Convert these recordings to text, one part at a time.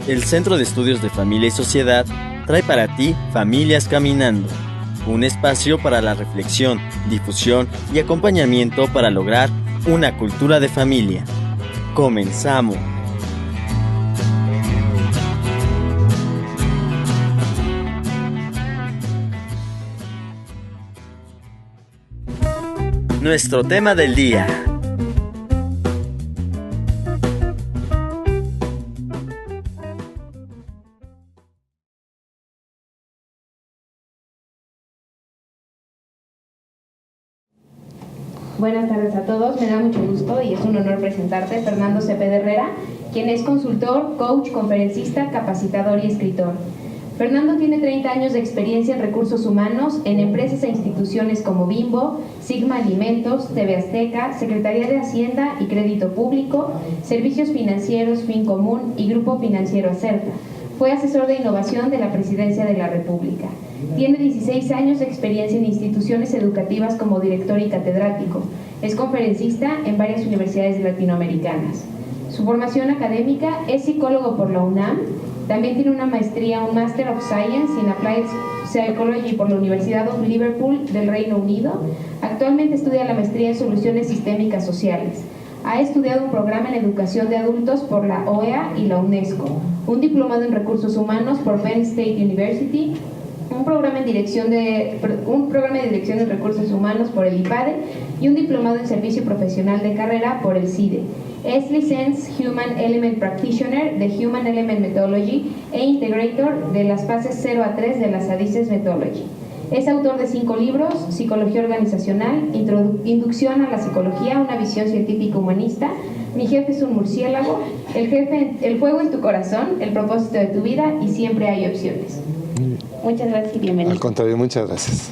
El Centro de Estudios de Familia y Sociedad trae para ti Familias Caminando, un espacio para la reflexión, difusión y acompañamiento para lograr una cultura de familia. ¡Comenzamos! Nuestro tema del día. Buenas tardes a todos, me da mucho gusto y es un honor presentarte Fernando Cepeda Herrera, quien es consultor, coach, conferencista, capacitador y escritor. Fernando tiene 30 años de experiencia en recursos humanos en empresas e instituciones como Bimbo, Sigma Alimentos, TV Azteca, Secretaría de Hacienda y Crédito Público, Servicios Financieros, Fincomún y Grupo Financiero Acerta. Fue asesor de innovación de la Presidencia de la República. Tiene 16 años de experiencia en instituciones educativas como director y catedrático. Es conferencista en varias universidades latinoamericanas. Su formación académica es psicólogo por la UNAM. También tiene una maestría, un Master of Science in Applied Psychology por la Universidad of Liverpool del Reino Unido. Actualmente estudia la maestría en Soluciones Sistémicas Sociales. Ha estudiado un programa en educación de adultos por la OEA y la UNESCO, un diplomado en recursos humanos por Penn State University, un programa de dirección en recursos humanos por el IPADE y un diplomado en servicio profesional de carrera por el CIDE. Es Licensed Human Element Practitioner de Human Element Methodology e Integrator de las fases 0 a 3 de la SADICES Methodology. Es autor de 5 libros: Psicología Organizacional, Inducción a la Psicología, una visión científica humanista, Mi jefe es un murciélago, El fuego en tu corazón, El propósito de tu vida y Siempre hay opciones. Muchas gracias y bienvenido. Al contrario, muchas gracias.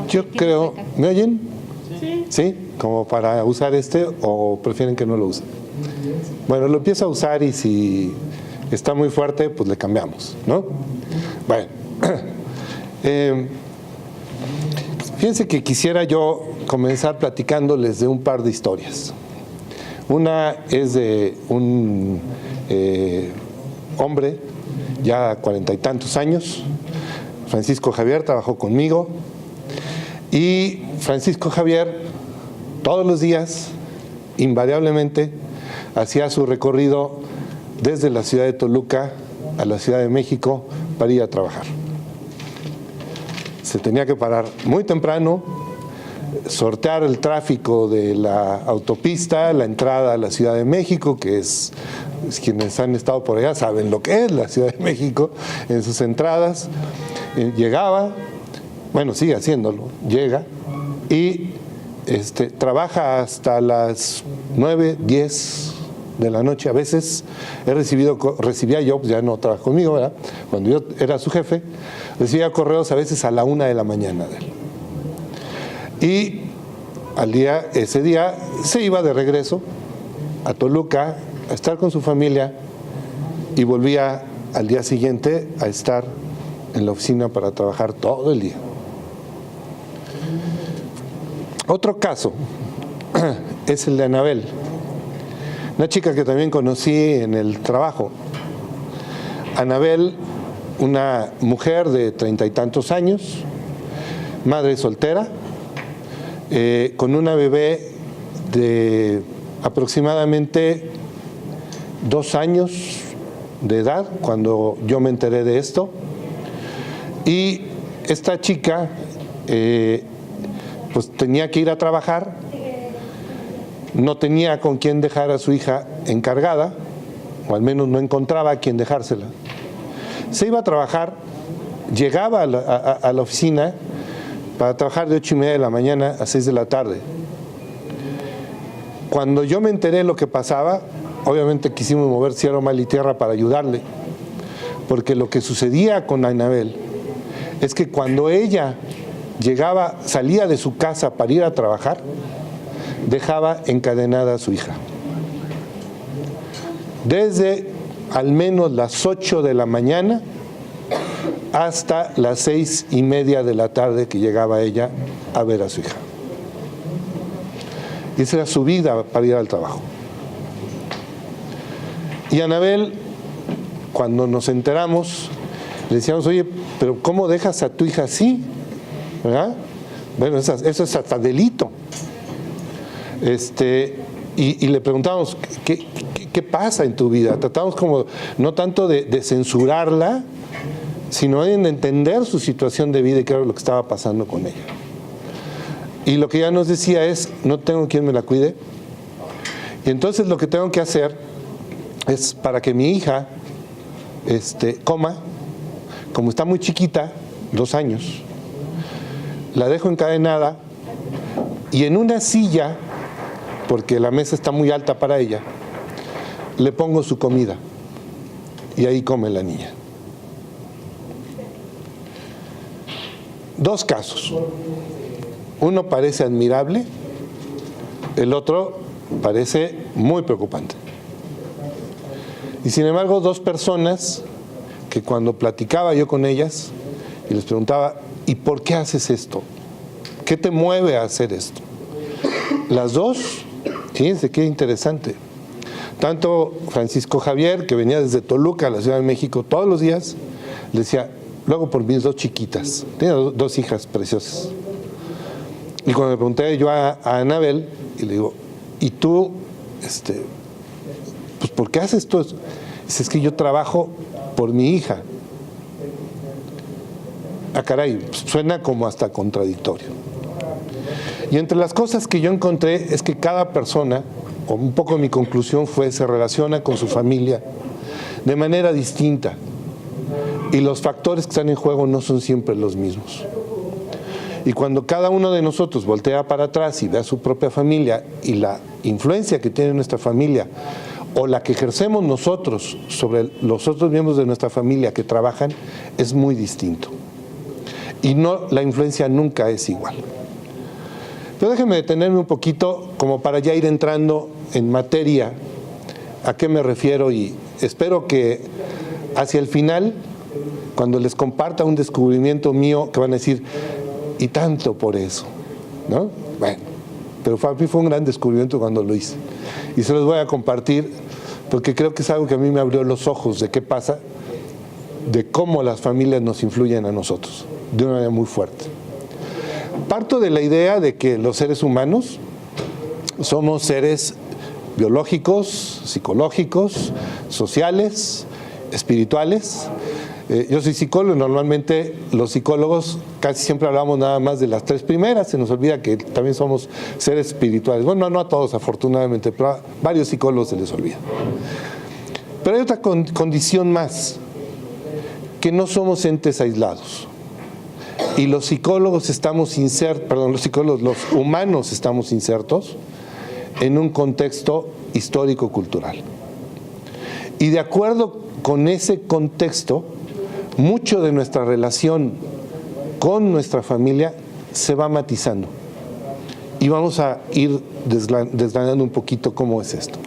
Yo creo, ¿me oyen? Sí. ¿Sí? ¿Como para usar o prefieren que no lo use? Bueno, lo empiezo a usar y si está muy fuerte, pues le cambiamos, ¿no? Bueno, fíjense que quisiera yo comenzar platicándoles de un par de historias. Una es de un hombre, ya 40 y tantos años, Francisco Javier, trabajó conmigo, y Francisco Javier todos los días, invariablemente, hacía su recorrido desde la ciudad de Toluca a la Ciudad de México para ir a trabajar. Se tenía que parar muy temprano, sortear el tráfico de la autopista, la entrada a la Ciudad de México, que es quienes han estado por allá saben lo que es la Ciudad de México en sus entradas. Llegaba, bueno, sigue haciéndolo, llega y trabaja hasta las 9, 10 de la noche. A veces recibía yo, ya no trabaja conmigo, ¿verdad? Cuando yo era su jefe, recibía correos a veces a la 1 de la mañana de él. Y ese día se iba de regreso a Toluca a estar con su familia y volvía al día siguiente a estar en la oficina para trabajar todo el día. Otro caso es el de Anabel, una chica que también conocí en el trabajo. Anabel, una mujer de 30 y tantos años, madre soltera, con una bebé de aproximadamente 2 años de edad cuando yo me enteré de esto. Y esta chica pues tenía que ir a trabajar, no tenía con quién dejar a su hija encargada, o al menos no encontraba a quién dejársela. Se iba a trabajar, llegaba a la oficina para trabajar de 8:30 de la mañana a 6 de la tarde. Cuando yo me enteré de lo que pasaba, obviamente quisimos mover cielo, mar y tierra para ayudarle, porque lo que sucedía con Anabel es que cuando ella salía de su casa para ir a trabajar, dejaba encadenada a su hija. Desde al menos las 8 de la mañana hasta las 6:30 de la tarde que llegaba ella a ver a su hija. Y esa era su vida para ir al trabajo. Y Anabel, cuando nos enteramos, le decíamos, oye, pero ¿cómo dejas a tu hija así? ¿Verdad? Bueno, eso es hasta delito. Y le preguntábamos, ¿qué pasa en tu vida? Tratamos como, no tanto de censurarla, sino de entender su situación de vida y qué era lo que estaba pasando con ella. Y lo que ella nos decía es, no tengo quien me la cuide. Y entonces lo que tengo que hacer es, para que mi hija coma, como está muy chiquita, 2 años, la dejo encadenada y en una silla, porque la mesa está muy alta para ella, le pongo su comida y ahí come la niña. 2 casos. Uno parece admirable, el otro parece muy preocupante. Y sin embargo, 2 personas que cuando platicaba yo con ellas y les preguntaba, ¿y por qué haces esto? ¿Qué te mueve a hacer esto? Las 2, fíjense qué interesante. Tanto Francisco Javier, que venía desde Toluca a la Ciudad de México todos los días, le decía, luego por mis 2 chiquitas, tenía 2 hijas preciosas. Y cuando le pregunté yo a Anabel, y le digo, ¿y tú, pues por qué haces todo eso? Dice, es que yo trabajo por mi hija. Ah, caray, suena como hasta contradictorio. Y entre las cosas que yo encontré es que cada persona, o un poco mi conclusión fue, se relaciona con su familia de manera distinta. Y los factores que están en juego no son siempre los mismos. Y cuando cada uno de nosotros voltea para atrás y ve a su propia familia y la influencia que tiene nuestra familia o la que ejercemos nosotros sobre los otros miembros de nuestra familia que trabajan, es muy distinto. Y no, la influencia nunca es igual. Pero déjenme detenerme un poquito como para ya ir entrando en materia a qué me refiero, y espero que hacia el final, cuando les comparta un descubrimiento mío, que van a decir, y tanto por eso, ¿no? Bueno, pero para mí fue un gran descubrimiento cuando lo hice. Y se los voy a compartir porque creo que es algo que a mí me abrió los ojos de qué pasa, de cómo las familias nos influyen a nosotros, de una manera muy fuerte. Parto de la idea de que los seres humanos somos seres biológicos, psicológicos, sociales, espirituales. Yo soy psicólogo, normalmente los psicólogos casi siempre hablamos nada más de las 3 primeras, se nos olvida que también somos seres espirituales. Bueno, no a todos afortunadamente, pero a varios psicólogos se les olvida. Pero hay otra condición más, que no somos entes aislados. Y los psicólogos estamos los humanos estamos insertos en un contexto histórico-cultural. Y de acuerdo con ese contexto, mucho de nuestra relación con nuestra familia se va matizando. Y vamos a ir desgranando un poquito cómo es esto.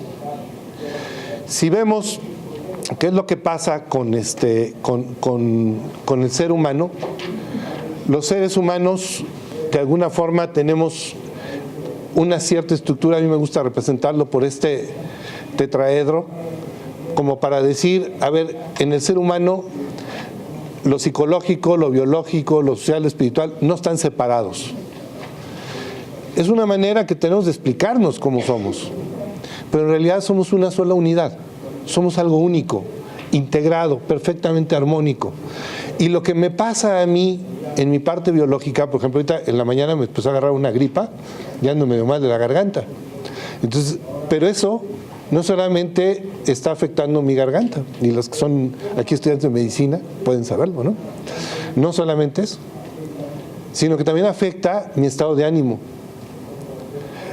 Si vemos qué es lo que pasa con el ser humano, los seres humanos de alguna forma tenemos una cierta estructura. A mí me gusta representarlo por este tetraedro, como para decir, a ver, en el ser humano lo psicológico, lo biológico, lo social, lo espiritual no están separados. Es una manera que tenemos de explicarnos cómo somos, pero en realidad somos una sola unidad, somos algo único, integrado, perfectamente armónico. Y lo que me pasa a mí en mi parte biológica, por ejemplo, ahorita en la mañana me empezó a agarrar una gripa, ya ando medio mal de la garganta. Entonces, pero eso no solamente está afectando mi garganta, y los que son aquí estudiantes de medicina pueden saberlo, ¿no? No solamente eso, sino que también afecta mi estado de ánimo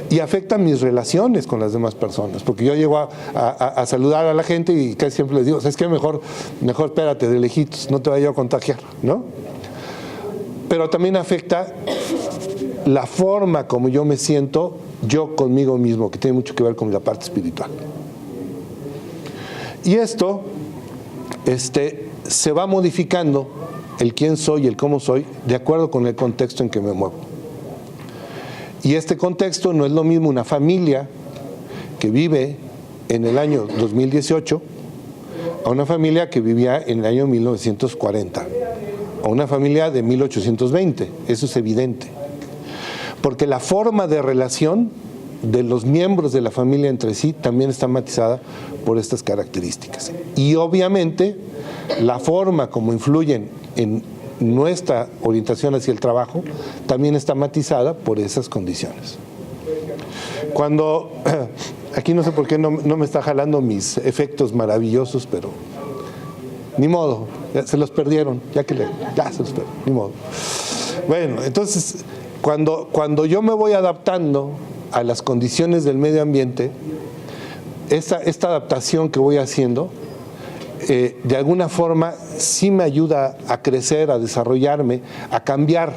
y afecta mis relaciones con las demás personas, porque yo llego a saludar a la gente y casi siempre les digo, ¿sabes qué? Mejor espérate de lejitos, no te vaya a contagiar, ¿no? Pero también afecta la forma como yo me siento yo conmigo mismo, que tiene mucho que ver con la parte espiritual. Y esto se va modificando, el quién soy, el cómo soy, de acuerdo con el contexto en que me muevo. Y este contexto no es lo mismo una familia que vive en el año 2018 a una familia que vivía en el año 1940, a una familia de 1820, eso es evidente. Porque la forma de relación de los miembros de la familia entre sí también está matizada por estas características. Y obviamente la forma como influyen en nuestra orientación hacia el trabajo también está matizada por esas condiciones. Cuando, aquí no sé por qué no me está jalando mis efectos maravillosos, pero ni modo, ya se los perdieron, ya se los perdieron, ni modo. Bueno, entonces, cuando yo me voy adaptando a las condiciones del medio ambiente, esta adaptación que voy haciendo, de alguna forma sí me ayuda a crecer, a desarrollarme, a cambiar,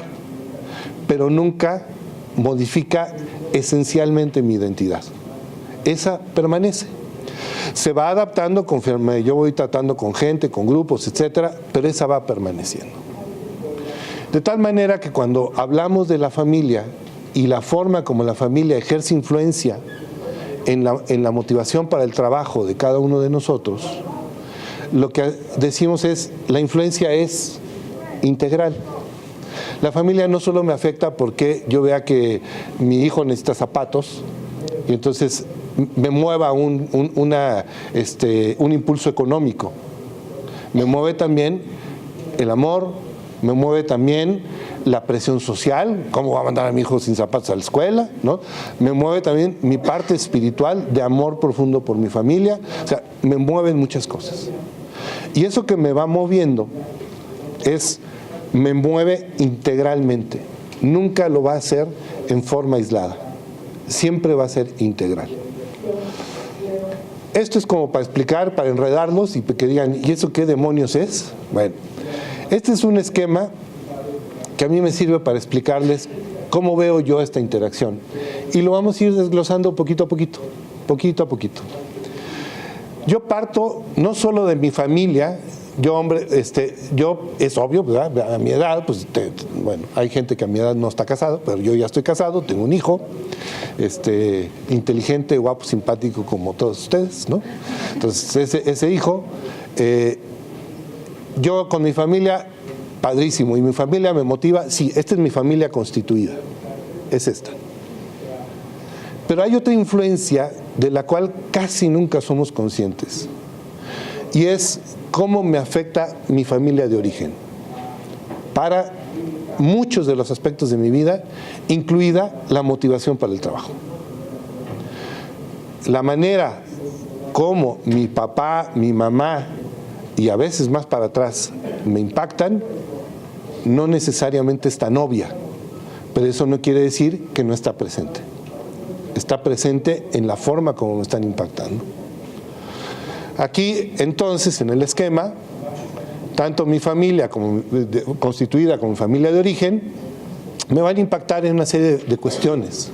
pero nunca modifica esencialmente mi identidad. Esa permanece. Se va adaptando conforme yo voy tratando con gente, con grupos, etcétera, pero esa va permaneciendo. De tal manera que cuando hablamos de la familia y la forma como la familia ejerce influencia en la motivación para el trabajo de cada uno de nosotros, lo que decimos es, la influencia es integral. La familia no solo me afecta porque yo vea que mi hijo necesita zapatos y entonces me mueva un impulso económico. Me mueve también el amor, me mueve también la presión social, cómo va a mandar a mi hijo sin zapatos a la escuela, ¿no? Me mueve también mi parte espiritual de amor profundo por mi familia, o sea, me mueven muchas cosas. Y eso que me va moviendo me mueve integralmente, nunca lo va a hacer en forma aislada, siempre va a ser integral. Esto es como para explicar, para enredarlos y que digan, ¿y eso qué demonios es? Bueno, este es un esquema que a mí me sirve para explicarles cómo veo yo esta interacción. Y lo vamos a ir desglosando poquito a poquito, poquito a poquito. Yo parto no solo de mi familia, yo es obvio, ¿verdad? A mi edad, pues bueno, hay gente que a mi edad no está casado, pero yo ya estoy casado, tengo un hijo, inteligente, guapo, simpático como todos ustedes, ¿no? Entonces ese hijo, yo con mi familia, padrísimo, y mi familia me motiva, sí, esta es mi familia constituida, es esta. Pero hay otra influencia de la cual casi nunca somos conscientes, y es cómo me afecta mi familia de origen para muchos de los aspectos de mi vida, incluida la motivación para el trabajo. La manera como mi papá, mi mamá y a veces más para atrás me impactan no necesariamente es tan obvia, pero eso no quiere decir que no está presente. Está presente en la forma como me están impactando. Aquí, entonces, en el esquema, tanto mi familia constituida como mi familia de origen, me van a impactar en una serie de cuestiones.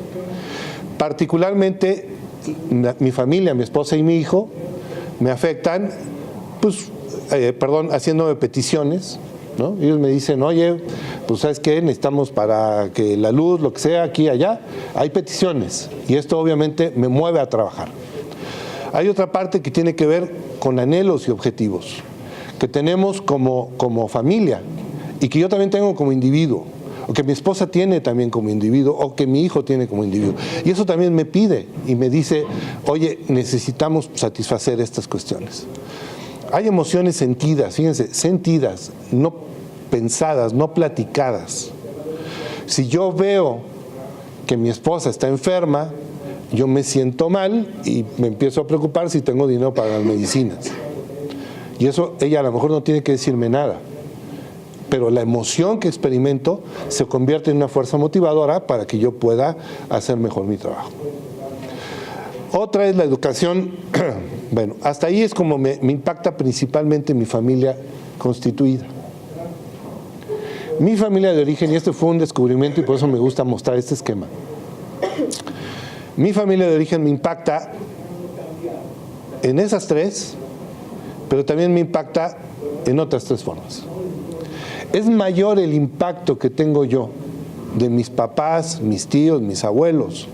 Particularmente, mi familia, mi esposa y mi hijo, me afectan, haciéndome peticiones, ¿no? Ellos me dicen, oye, pues ¿sabes qué? Necesitamos para que la luz, lo que sea, aquí, allá, hay peticiones. Y esto obviamente me mueve a trabajar. Hay otra parte que tiene que ver con anhelos y objetivos que tenemos como familia y que yo también tengo como individuo, o que mi esposa tiene también como individuo, o que mi hijo tiene como individuo. Y eso también me pide y me dice, oye, necesitamos satisfacer estas cuestiones. Hay emociones sentidas, fíjense, sentidas, no pensadas, no platicadas. Si yo veo que mi esposa está enferma, yo me siento mal y me empiezo a preocupar si tengo dinero para las medicinas. Y eso ella a lo mejor no tiene que decirme nada, pero la emoción que experimento se convierte en una fuerza motivadora para que yo pueda hacer mejor mi trabajo. Otra es la educación. Bueno, hasta ahí es como me impacta principalmente mi familia constituida. Mi familia de origen, y este fue un descubrimiento y por eso me gusta mostrar este esquema. Mi familia de origen me impacta en esas tres, pero también me impacta en otras tres formas. Es mayor el impacto que tengo yo de mis papás, mis tíos, mis abuelos,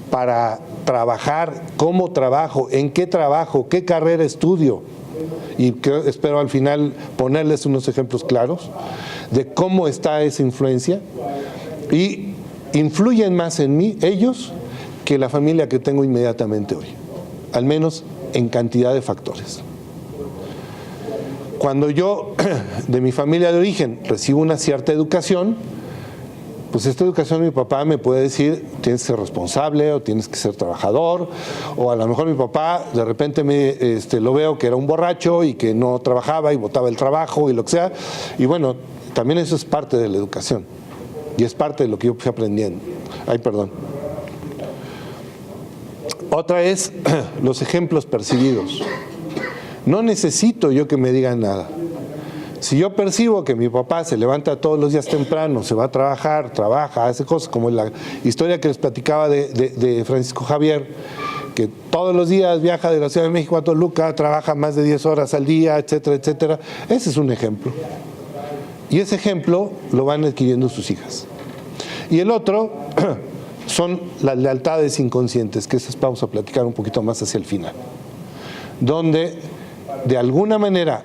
para trabajar, cómo trabajo, en qué trabajo, qué carrera estudio y espero al final ponerles unos ejemplos claros de cómo está esa influencia, y influyen más en mí ellos que la familia que tengo inmediatamente hoy, al menos en cantidad de factores. Cuando yo, de mi familia de origen, recibo una cierta educación, pues esta educación mi papá me puede decir, tienes que ser responsable, o tienes que ser trabajador, o a lo mejor mi papá de repente lo veo que era un borracho y que no trabajaba y botaba el trabajo y lo que sea, y bueno, también eso es parte de la educación, y es parte de lo que yo fui aprendiendo. Otra es los ejemplos percibidos. No necesito yo que me digan nada. Si yo percibo que mi papá se levanta todos los días temprano, se va a trabajar, trabaja, hace cosas como la historia que les platicaba de Francisco Javier, que todos los días viaja de la Ciudad de México a Toluca, trabaja más de 10 horas al día, etcétera, etcétera. Ese es un ejemplo. Y ese ejemplo lo van adquiriendo sus hijas. Y el otro son las lealtades inconscientes, que esas vamos a platicar un poquito más hacia el final, donde de alguna manera,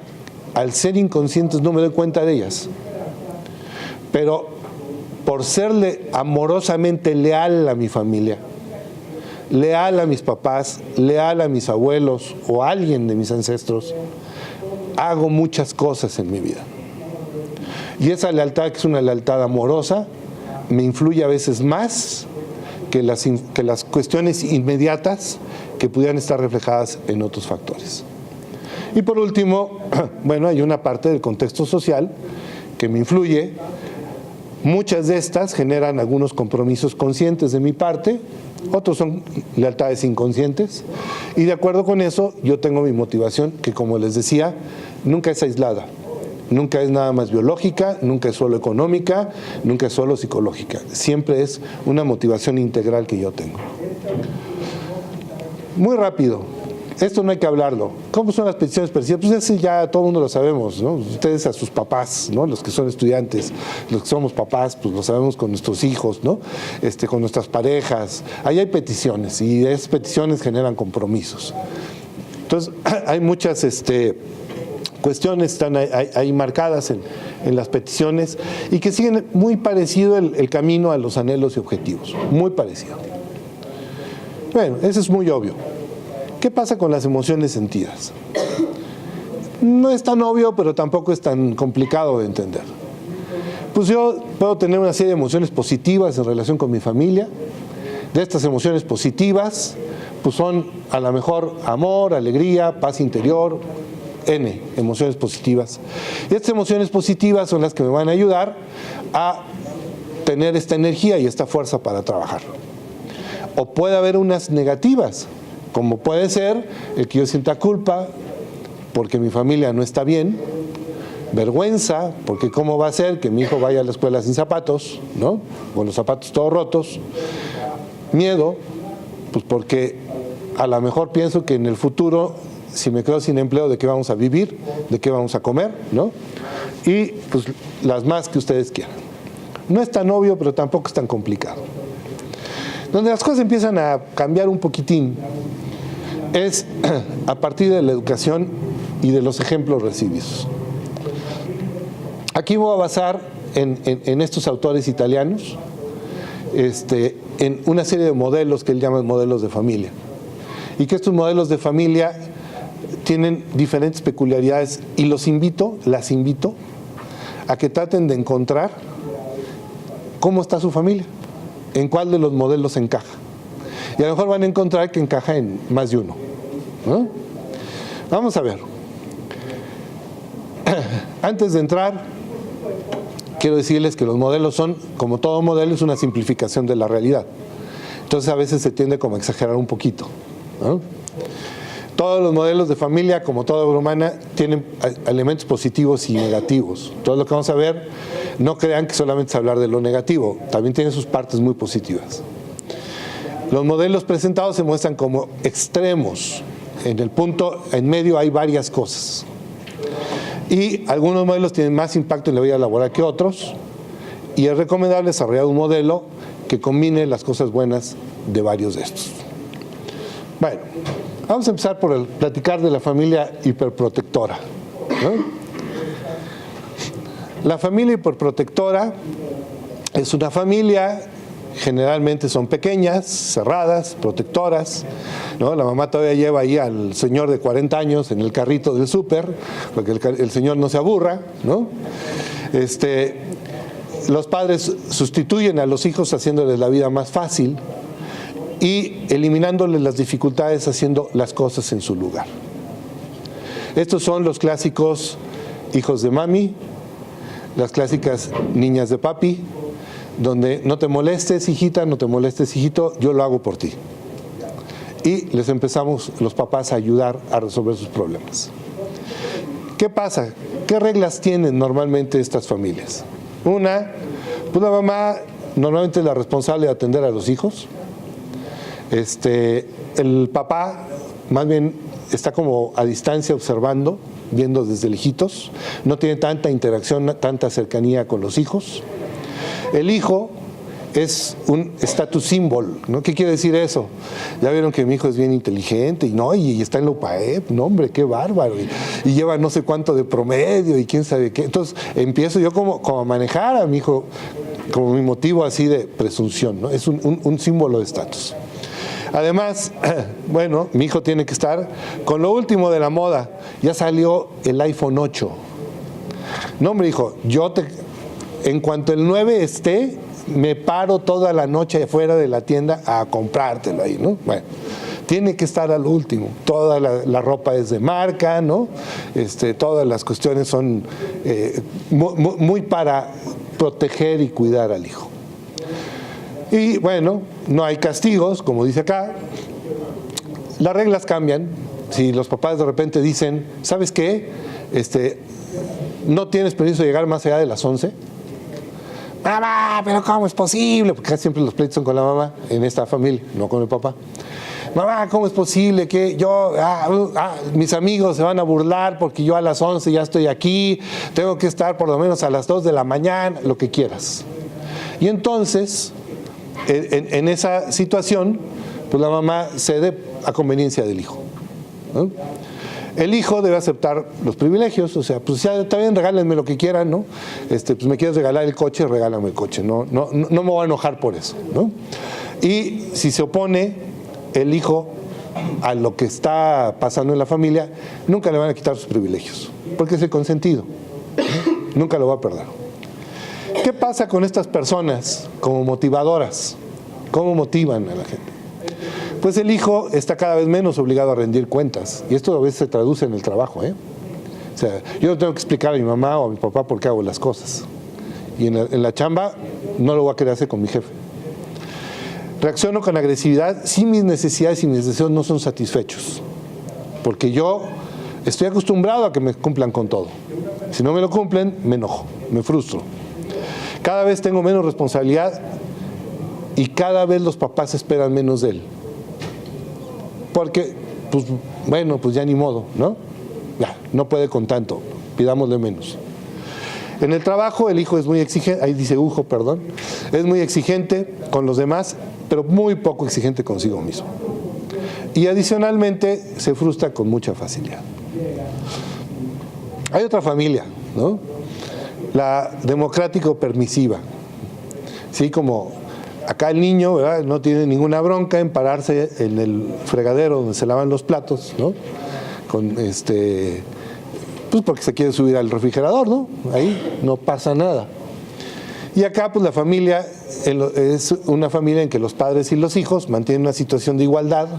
al ser inconscientes no me doy cuenta de ellas, pero por serle amorosamente leal a mi familia, leal a mis papás, leal a mis abuelos o a alguien de mis ancestros, hago muchas cosas en mi vida. Y esa lealtad, que es una lealtad amorosa, me influye a veces más que las cuestiones inmediatas que pudieran estar reflejadas en otros factores. Y por último, bueno, hay una parte del contexto social que me influye. Muchas de estas generan algunos compromisos conscientes de mi parte, otros son lealtades inconscientes, y de acuerdo con eso yo tengo mi motivación, que como les decía, nunca es aislada, nunca es nada más biológica, nunca es solo económica, nunca es solo psicológica, siempre es una motivación integral que yo tengo. Muy rápido, esto no hay que hablarlo. ¿Cómo son las peticiones percibidas? Pues eso ya todo el mundo lo sabemos, ¿no? Ustedes a sus papás, ¿no? Los que son estudiantes, los que somos papás, pues lo sabemos con nuestros hijos, ¿no? Con nuestras parejas. Ahí hay peticiones y esas peticiones generan compromisos. Entonces, hay muchas cuestiones están ahí marcadas en las peticiones y que siguen muy parecido el camino a los anhelos y objetivos, muy parecido. Bueno, eso es muy obvio. ¿Qué pasa con las emociones sentidas? No es tan obvio, pero tampoco es tan complicado de entender. Pues yo puedo tener una serie de emociones positivas en relación con mi familia. De estas emociones positivas, pues son a lo mejor amor, alegría, paz interior, emociones positivas. Y estas emociones positivas son las que me van a ayudar a tener esta energía y esta fuerza para trabajar. O puede haber unas negativas, como puede ser el que yo sienta culpa porque mi familia no está bien, vergüenza, porque cómo va a ser que mi hijo vaya a la escuela sin zapatos, ¿no? Con los zapatos todos rotos, miedo, pues porque a lo mejor pienso que en el futuro, si me quedo sin empleo, ¿de qué vamos a vivir? ¿De qué vamos a comer? ¿No? Y pues las más que ustedes quieran. No es tan obvio, pero tampoco es tan complicado. Donde las cosas empiezan a cambiar un poquitín es a partir de la educación y de los ejemplos recibidos. Aquí voy a basar en estos autores italianos, en una serie de modelos que él llama modelos de familia. Y que estos modelos de familia tienen diferentes peculiaridades y las invito a que traten de encontrar cómo está su familia, en cuál de los modelos encaja. Y a lo mejor van a encontrar que encaja en más de uno, ¿no? Vamos a ver. Antes de entrar, quiero decirles que los modelos son, como todo modelo, es una simplificación de la realidad. Entonces a veces se tiende como a exagerar un poquito, ¿no? Todos los modelos de familia, como toda obra humana, tienen elementos positivos y negativos. Todo lo que vamos a ver, no crean que solamente es hablar de lo negativo, también tiene sus partes muy positivas. Los modelos presentados se muestran como extremos. En el punto, en medio hay varias cosas. Y algunos modelos tienen más impacto en la vida laboral que otros, y es recomendable desarrollar un modelo que combine las cosas buenas de varios de estos. Bueno, vamos a empezar por platicar de la familia hiperprotectora, ¿no? La familia hiperprotectora es una familia, generalmente son pequeñas, cerradas, protectoras, ¿no? La mamá todavía lleva ahí al señor de 40 años en el carrito del súper, para que el señor no se aburra, ¿no? Los padres sustituyen a los hijos haciéndoles la vida más fácil y eliminándoles las dificultades haciendo las cosas en su lugar. Estos son los clásicos hijos de mami, las clásicas niñas de papi, donde no te molestes, hijita, no te molestes, hijito, yo lo hago por ti. Y les empezamos los papás a ayudar a resolver sus problemas. ¿Qué pasa? ¿Qué reglas tienen normalmente estas familias? Una, pues la mamá normalmente es la responsable de atender a los hijos. El papá más bien está como a distancia observando, viendo desde lejitos, no tiene tanta interacción, tanta cercanía con los hijos. El hijo es un status symbol, ¿no? ¿Qué quiere decir eso? Ya vieron que mi hijo es bien inteligente y está en la UPAEP, no hombre, qué bárbaro, y lleva no sé cuánto de promedio y quién sabe qué. Entonces empiezo yo como a manejar a mi hijo como mi motivo así de presunción, ¿no? Es un símbolo de estatus. Además, bueno, mi hijo tiene que estar con lo último de la moda. Ya salió el iPhone 8. No, hombre, hijo, en cuanto el 9 esté, me paro toda la noche afuera de la tienda a comprártelo ahí, ¿no? Bueno, tiene que estar al último. Toda la ropa es de marca, ¿no? Todas las cuestiones son muy para proteger y cuidar al hijo. Y bueno, no hay castigos, como dice acá. Las reglas cambian. Si los papás de repente dicen, ¿sabes qué? No tienes permiso de llegar más allá de las 11. Mamá, pero ¿cómo es posible? Porque casi siempre los pleitos son con la mamá en esta familia, no con el papá. Mamá, ¿cómo es posible que mis amigos se van a burlar porque yo a las 11 ya estoy aquí, tengo que estar por lo menos a las 2 de la mañana, lo que quieras? Y entonces, en esa situación, pues la mamá cede a conveniencia del hijo, ¿no? El hijo debe aceptar los privilegios, o sea, pues ya está bien, regálenme lo que quieran, ¿no? Pues me quieres regalar el coche, regálame el coche, no me voy a enojar por eso, ¿no? Y si se opone el hijo a lo que está pasando en la familia, nunca le van a quitar sus privilegios, porque es el consentido, ¿no? Nunca lo va a perder. ¿Qué pasa con estas personas como motivadoras? ¿Cómo motivan a la gente? Pues el hijo está cada vez menos obligado a rendir cuentas. Y esto a veces se traduce en el trabajo, ¿eh? O sea, yo no tengo que explicar a mi mamá o a mi papá por qué hago las cosas. Y en la chamba no lo voy a querer hacer con mi jefe. Reacciono con agresividad si mis necesidades y mis deseos no son satisfechos. Porque yo estoy acostumbrado a que me cumplan con todo. Si no me lo cumplen, me enojo, me frustro. Cada vez tengo menos responsabilidad y cada vez los papás esperan menos de él. Porque, pues, bueno, pues ya ni modo, ¿no? Ya, no puede con tanto, pidámosle menos. En el trabajo el hijo es muy exigente, ahí dice Ujo, perdón, es muy exigente con los demás, pero muy poco exigente consigo mismo. Y adicionalmente se frustra con mucha facilidad. Hay otra familia, ¿no? La democrático-permisiva. Sí, como acá el niño, ¿verdad?, no tiene ninguna bronca en pararse en el fregadero donde se lavan los platos, ¿no? Pues porque se quiere subir al refrigerador, ¿no? Ahí no pasa nada. Y acá, pues la familia es una familia en que los padres y los hijos mantienen una situación de igualdad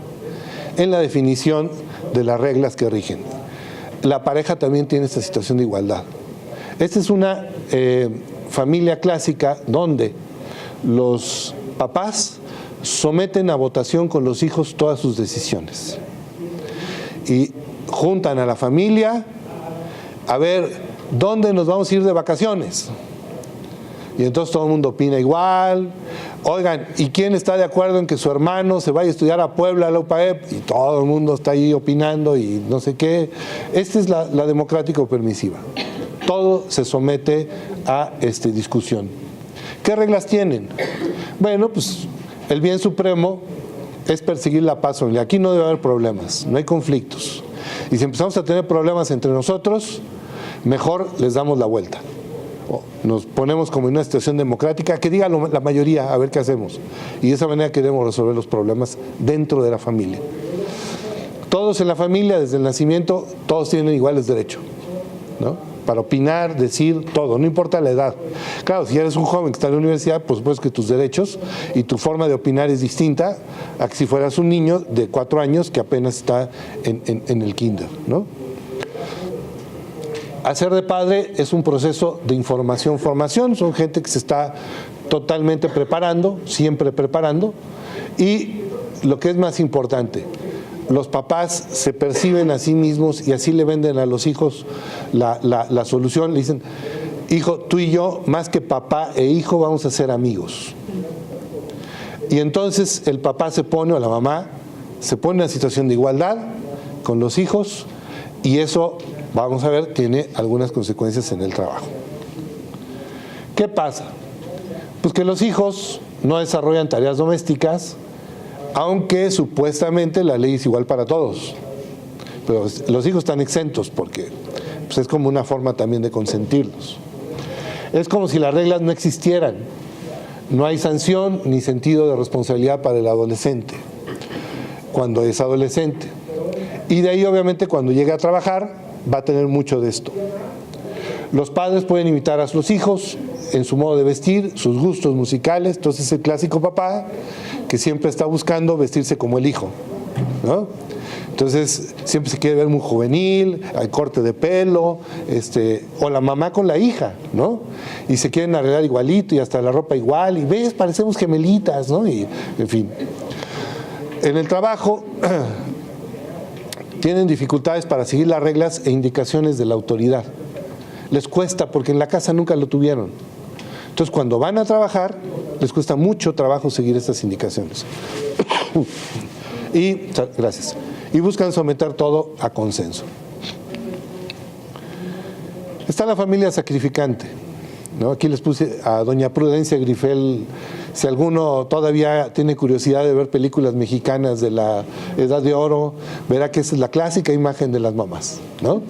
en la definición de las reglas que rigen. La pareja también tiene esta situación de igualdad. Esta es una familia clásica donde los papás someten a votación con los hijos todas sus decisiones y juntan a la familia a ver dónde nos vamos a ir de vacaciones. Y entonces todo el mundo opina igual. Oigan, ¿y quién está de acuerdo en que su hermano se vaya a estudiar a Puebla, a la UPAEP? Y todo el mundo está ahí opinando y no sé qué. Esta es la democrático-permisiva. Todo se somete a discusión. ¿Qué reglas tienen? Bueno, pues el bien supremo es perseguir la paz familiar. Aquí no debe haber problemas, no hay conflictos. Y si empezamos a tener problemas entre nosotros, mejor les damos la vuelta. Nos ponemos como en una situación democrática, que diga la mayoría, a ver qué hacemos. Y de esa manera queremos resolver los problemas dentro de la familia. Todos en la familia, desde el nacimiento, todos tienen iguales derechos, ¿no? Para opinar, decir, todo, no importa la edad. Claro, si eres un joven que está en la universidad, por supuesto que tus derechos y tu forma de opinar es distinta a que si fueras un niño de 4 años que apenas está en el kinder, ¿no? Hacer de padre es un proceso de información-formación, son gente que se está totalmente preparando, siempre preparando, y lo que es más importante, los papás se perciben a sí mismos y así le venden a los hijos la solución. Le dicen, hijo, tú y yo, más que papá e hijo, vamos a ser amigos. Y entonces el papá se pone, o la mamá, se pone en una situación de igualdad con los hijos, y eso, vamos a ver, tiene algunas consecuencias en el trabajo. ¿Qué pasa? Pues que los hijos no desarrollan tareas domésticas, aunque supuestamente la ley es igual para todos. Pero los hijos están exentos porque pues, es como una forma también de consentirlos. Es como si las reglas no existieran. No hay sanción ni sentido de responsabilidad para el adolescente, cuando es adolescente. Y de ahí, obviamente, cuando llegue a trabajar, va a tener mucho de esto. Los padres pueden imitar a sus hijos en su modo de vestir, sus gustos musicales. Entonces, el clásico papá que siempre está buscando vestirse como el hijo, ¿no? Entonces, siempre se quiere ver muy juvenil, hay corte de pelo, o la mamá con la hija, ¿no? Y se quieren arreglar igualito y hasta la ropa igual, y ves, parecemos gemelitas, ¿no? Y, en fin. En el trabajo tienen dificultades para seguir las reglas e indicaciones de la autoridad. Les cuesta porque en la casa nunca lo tuvieron. Entonces, cuando van a trabajar, les cuesta mucho trabajo seguir estas indicaciones. Gracias. Y buscan someter todo a consenso. Está la familia sacrificante, ¿no? Aquí les puse a doña Prudencia Grifel. Si alguno todavía tiene curiosidad de ver películas mexicanas de la Edad de Oro, verá que esa es la clásica imagen de las mamás, ¿no?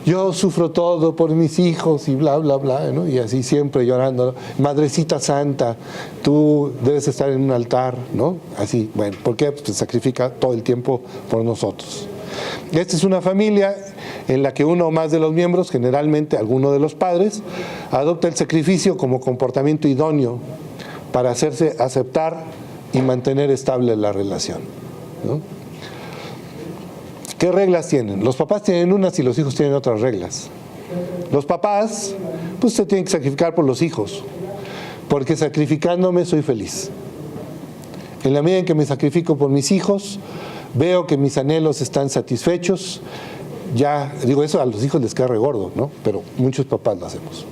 Yo sufro todo por mis hijos y bla, bla, bla, ¿no? Y así siempre llorando. Madrecita Santa, tú debes estar en un altar, ¿no? Así, bueno, ¿por qué? Pues se sacrifica todo el tiempo por nosotros. Esta es una familia en la que uno o más de los miembros, generalmente alguno de los padres, adopta el sacrificio como comportamiento idóneo para hacerse aceptar y mantener estable la relación, ¿no? ¿Qué reglas tienen? Los papás tienen unas y los hijos tienen otras reglas. Los papás, pues se tienen que sacrificar por los hijos, porque sacrificándome soy feliz. En la medida en que me sacrifico por mis hijos, veo que mis anhelos están satisfechos. Ya, digo, eso a los hijos les cae regordo, ¿no? Pero muchos papás lo hacemos.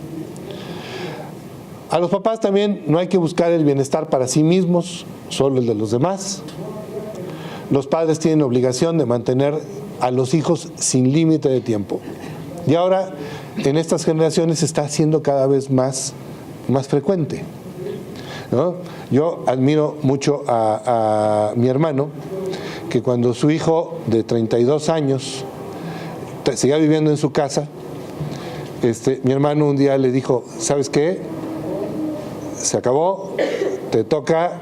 A los papás también no hay que buscar el bienestar para sí mismos, solo el de los demás. Los padres tienen obligación de mantener a los hijos sin límite de tiempo. Y ahora, en estas generaciones, se está haciendo cada vez más frecuente, ¿no? Yo admiro mucho a mi hermano, que cuando su hijo de 32 años seguía viviendo en su casa, mi hermano un día le dijo, ¿sabes qué? Se acabó, te toca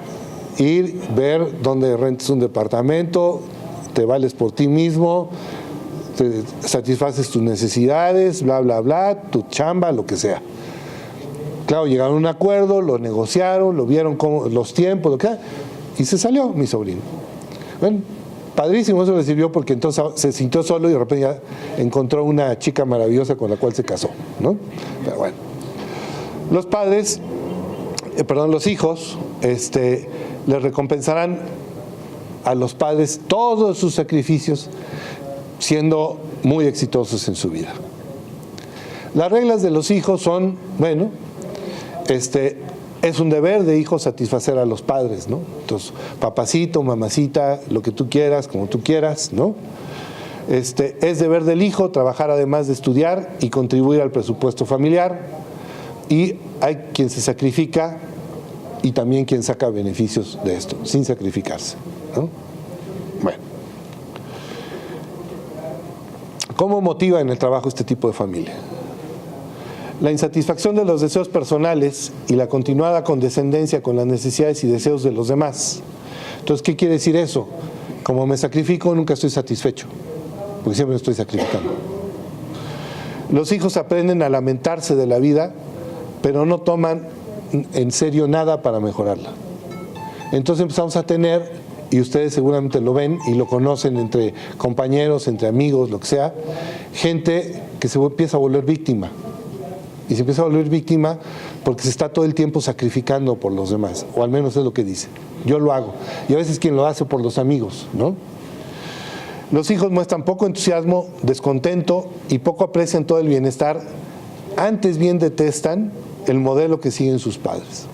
ir, ver dónde rentes un departamento, te vales por ti mismo, te satisfaces tus necesidades, bla, bla, bla, tu chamba, lo que sea. Claro, llegaron a un acuerdo, lo negociaron, lo vieron como los tiempos, lo que sea, y se salió mi sobrino. Bueno, padrísimo, eso le sirvió porque entonces se sintió solo y de repente ya encontró una chica maravillosa con la cual se casó, ¿no? Pero bueno, los hijos, les recompensarán a los padres todos sus sacrificios siendo muy exitosos en su vida. Las reglas de los hijos son, bueno, es un deber de hijo satisfacer a los padres, ¿no? Entonces, papacito, mamacita, lo que tú quieras, como tú quieras, ¿no? Es deber del hijo trabajar además de estudiar y contribuir al presupuesto familiar, y hay quien se sacrifica y también quien saca beneficios de esto, sin sacrificarse. ¿no? Bueno. ¿Cómo motiva en el trabajo este tipo de familia? La insatisfacción de los deseos personales y la continuada condescendencia con las necesidades y deseos de los demás. Entonces, ¿qué quiere decir eso? Como me sacrifico, nunca estoy satisfecho, porque siempre me estoy sacrificando. Los hijos aprenden a lamentarse de la vida, pero no toman en serio nada para mejorarla. Entonces empezamos a tener, y ustedes seguramente lo ven y lo conocen entre compañeros, entre amigos, lo que sea, gente que se empieza a volver víctima. Y se empieza a volver víctima porque se está todo el tiempo sacrificando por los demás, o al menos es lo que dice. Yo lo hago. Y a veces quien lo hace por los amigos, ¿no? Los hijos muestran poco entusiasmo, descontento y poco aprecian todo el bienestar. Antes bien detestan el modelo que siguen sus padres.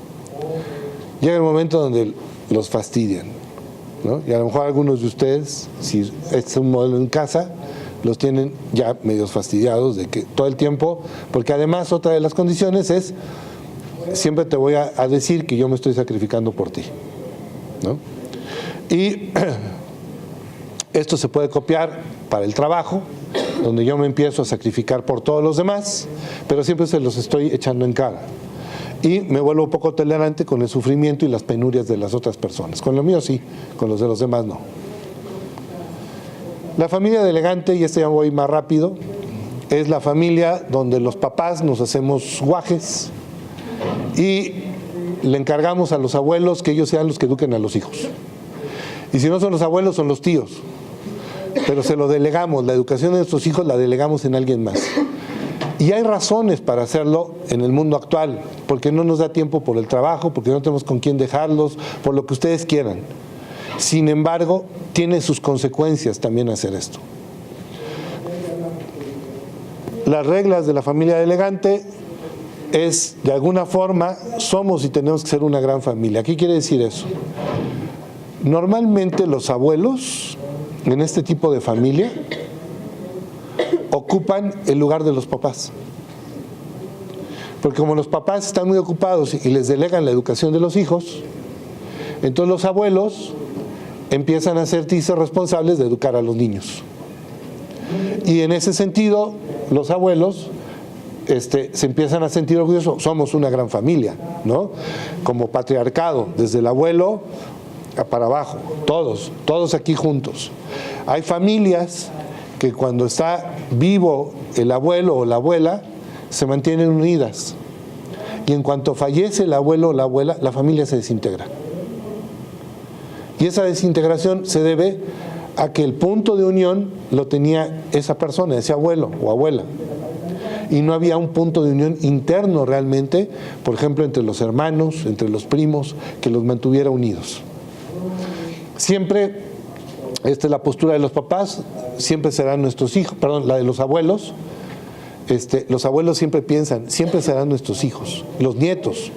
Llega el momento donde los fastidian, ¿no? Y a lo mejor algunos de ustedes, si este es un modelo en casa, los tienen ya medios fastidiados de que todo el tiempo, porque además otra de las condiciones es, siempre te voy a decir que yo me estoy sacrificando por ti, ¿no? Y esto se puede copiar para el trabajo, donde yo me empiezo a sacrificar por todos los demás, pero siempre se los estoy echando en cara. Y me vuelvo poco tolerante con el sufrimiento y las penurias de las otras personas. Con lo mío sí, con los de los demás no. La familia de elegante, y ya voy más rápido, es la familia donde los papás nos hacemos guajes y le encargamos a los abuelos que ellos sean los que eduquen a los hijos. Y si no son los abuelos, son los tíos. Pero se lo delegamos, la educación de nuestros hijos la delegamos en alguien más. Y hay razones para hacerlo en el mundo actual, porque no nos da tiempo por el trabajo, porque no tenemos con quién dejarlos, por lo que ustedes quieran. Sin embargo, tiene sus consecuencias también hacer esto. Las reglas de la familia elegante es, de alguna forma, somos y tenemos que ser una gran familia. ¿Qué quiere decir eso? Normalmente los abuelos, en este tipo de familia, ocupan el lugar de los papás. Porque como los papás están muy ocupados y les delegan la educación de los hijos, entonces los abuelos empiezan a sentirse responsables de educar a los niños. Y en ese sentido, los abuelos se empiezan a sentir orgullosos. Somos una gran familia, ¿no? Como patriarcado, desde el abuelo para abajo, todos aquí juntos. Hay familias que cuando está vivo el abuelo o la abuela, se mantienen unidas. Y en cuanto fallece el abuelo o la abuela, la familia se desintegra. Y esa desintegración se debe a que el punto de unión lo tenía esa persona, ese abuelo o abuela. Y no había un punto de unión interno realmente, por ejemplo, entre los hermanos, entre los primos, que los mantuviera unidos. Siempre, esta es la postura de los papás, siempre serán nuestros hijos, perdón, la de los abuelos. Los abuelos siempre piensan, siempre serán nuestros hijos, los nietos,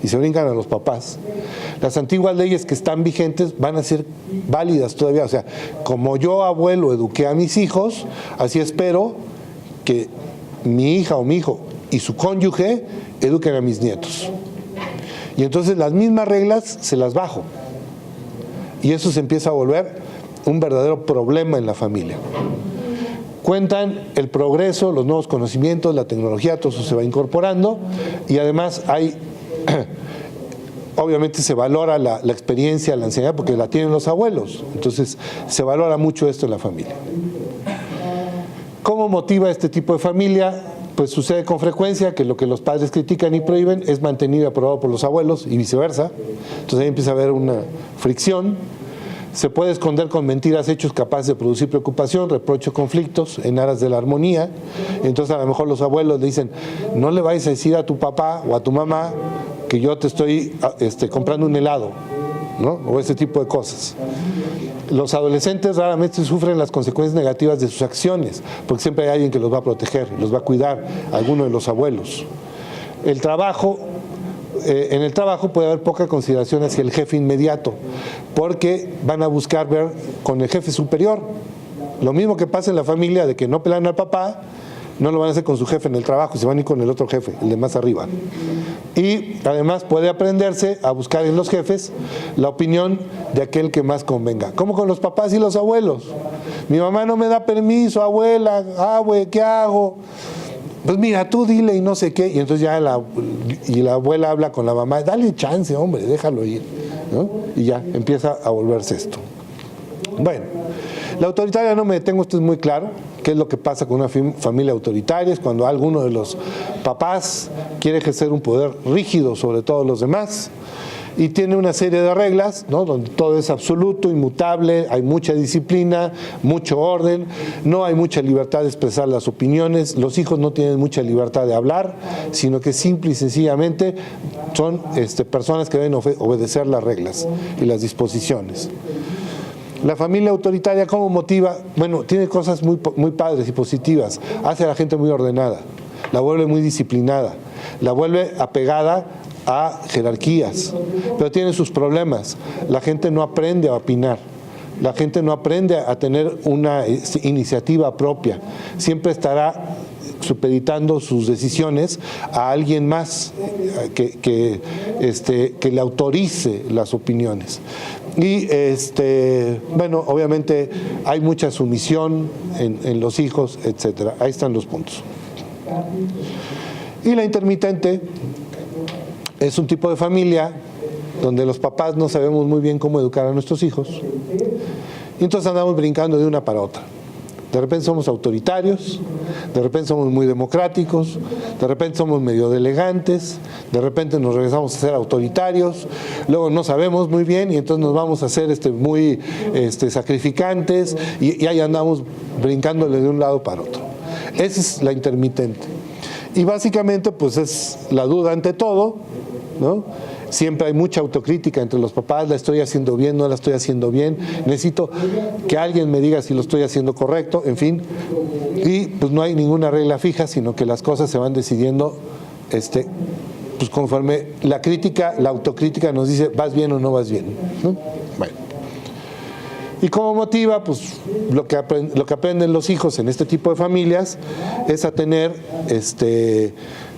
y se brincan a los papás. Las antiguas leyes que están vigentes van a ser válidas todavía. O sea, como yo, abuelo, eduqué a mis hijos, así espero que mi hija o mi hijo y su cónyuge eduquen a mis nietos. Y entonces las mismas reglas se las bajo. Y eso se empieza a volver un verdadero problema en la familia. Cuentan el progreso, los nuevos conocimientos, la tecnología, todo eso se va incorporando, y además hay, obviamente se valora la experiencia, la enseñanza, porque la tienen los abuelos. Entonces se valora mucho esto en la familia. ¿Cómo motiva este tipo de familia? Pues sucede con frecuencia que lo que los padres critican y prohíben es mantenido y aprobado por los abuelos y viceversa. Entonces ahí empieza a haber una fricción. Se puede esconder con mentiras hechos capaces de producir preocupación, reproche, conflictos en aras de la armonía. Entonces a lo mejor los abuelos le dicen, no le vayas a decir a tu papá o a tu mamá que yo te estoy comprando un helado, ¿no? O ese tipo de cosas. Los adolescentes raramente sufren las consecuencias negativas de sus acciones, porque siempre hay alguien que los va a proteger, los va a cuidar, alguno de los abuelos. El trabajo, en el trabajo puede haber poca consideración hacia el jefe inmediato, porque van a buscar ver con el jefe superior. Lo mismo que pasa en la familia, de que no pelan al papá, no lo van a hacer con su jefe en el trabajo, se van a ir con el otro jefe, el de más arriba. Y además puede aprenderse a buscar en los jefes la opinión de aquel que más convenga. Como con los papás y los abuelos. Mi mamá no me da permiso, abuela, güey, ¿qué hago? Pues mira, tú dile y no sé qué. Y entonces ya la abuela habla con la mamá, dale chance, hombre, déjalo ir, ¿no? Y ya empieza a volverse esto. Bueno, la autoritaria no me detengo, esto es muy claro. ¿Qué es lo que pasa con una familia autoritaria? Es cuando alguno de los papás quiere ejercer un poder rígido sobre todos los demás y tiene una serie de reglas, ¿no? Donde todo es absoluto, inmutable, hay mucha disciplina, mucho orden, no hay mucha libertad de expresar las opiniones, los hijos no tienen mucha libertad de hablar, sino que simple y sencillamente son personas que deben obedecer las reglas y las disposiciones. La familia autoritaria, ¿cómo motiva? Bueno, tiene cosas muy padres y positivas. Hace a la gente muy ordenada, la vuelve muy disciplinada, la vuelve apegada a jerarquías, pero tiene sus problemas. La gente no aprende a opinar, la gente no aprende a tener una iniciativa propia, siempre estará supeditando sus decisiones a alguien más que le autorice las opiniones. Y bueno, obviamente hay mucha sumisión en los hijos, etcétera. Ahí están los puntos. Y la intermitente es un tipo de familia donde los papás no sabemos muy bien cómo educar a nuestros hijos. Y entonces andamos brincando de una para otra. De repente somos autoritarios, de repente somos muy democráticos, de repente somos medio elegantes, de repente nos regresamos a ser autoritarios, luego no sabemos muy bien y entonces nos vamos a ser muy sacrificantes y ahí andamos brincándole de un lado para otro. Esa es la intermitente. Y básicamente pues es la duda ante todo, ¿no? Siempre hay mucha autocrítica entre los papás, la estoy haciendo bien, no la estoy haciendo bien, necesito que alguien me diga si lo estoy haciendo correcto, en fin. Y pues no hay ninguna regla fija, sino que las cosas se van decidiendo pues conforme la crítica, la autocrítica nos dice, ¿vas bien o no vas bien? ¿No? Bueno. ¿Y cómo motiva? Pues lo que aprenden los hijos en este tipo de familias es a tener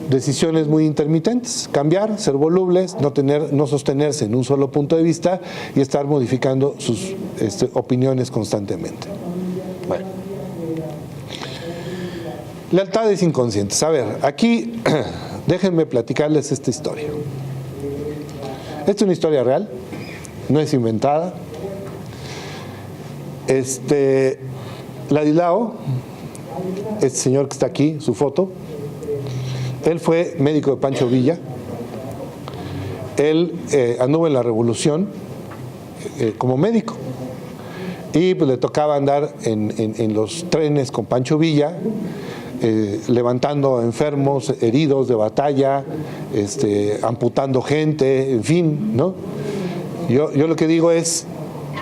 decisiones muy intermitentes, cambiar, ser volubles, no sostenerse en un solo punto de vista y estar modificando sus opiniones constantemente. Bueno. Lealtades inconscientes. A ver, aquí déjenme platicarles esta historia. Esta es una historia real, no es inventada. Ladislao, este señor que está aquí, su foto, él fue médico de Pancho Villa, él anduvo en la Revolución como médico y pues le tocaba andar en los trenes con Pancho Villa, levantando enfermos, heridos de batalla, amputando gente, en fin, ¿no? Yo lo que digo es,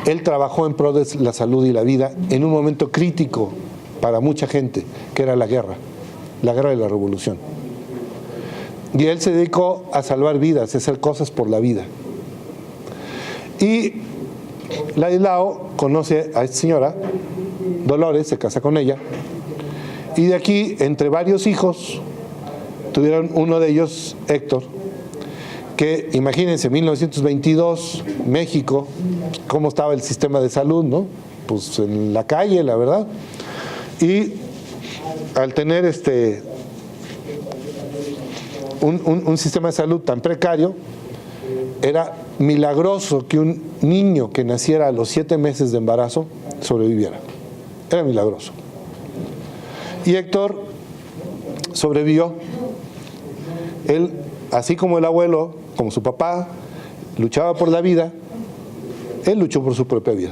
él trabajó en pro de la salud y la vida en un momento crítico para mucha gente, que era la guerra de la Revolución. Y él se dedicó a salvar vidas, a hacer cosas por la vida. Y Ladislao conoce a esta señora, Dolores, se casa con ella, y de aquí, entre varios hijos, tuvieron uno de ellos, Héctor, que imagínense, 1922, México, cómo estaba el sistema de salud, ¿no? Pues en la calle, la verdad. Y al tener un sistema de salud tan precario, era milagroso que un niño que naciera a los 7 meses de embarazo sobreviviera. Era milagroso. Y Héctor sobrevivió. Él, así como el abuelo, como su papá, luchaba por la vida, él luchó por su propia vida.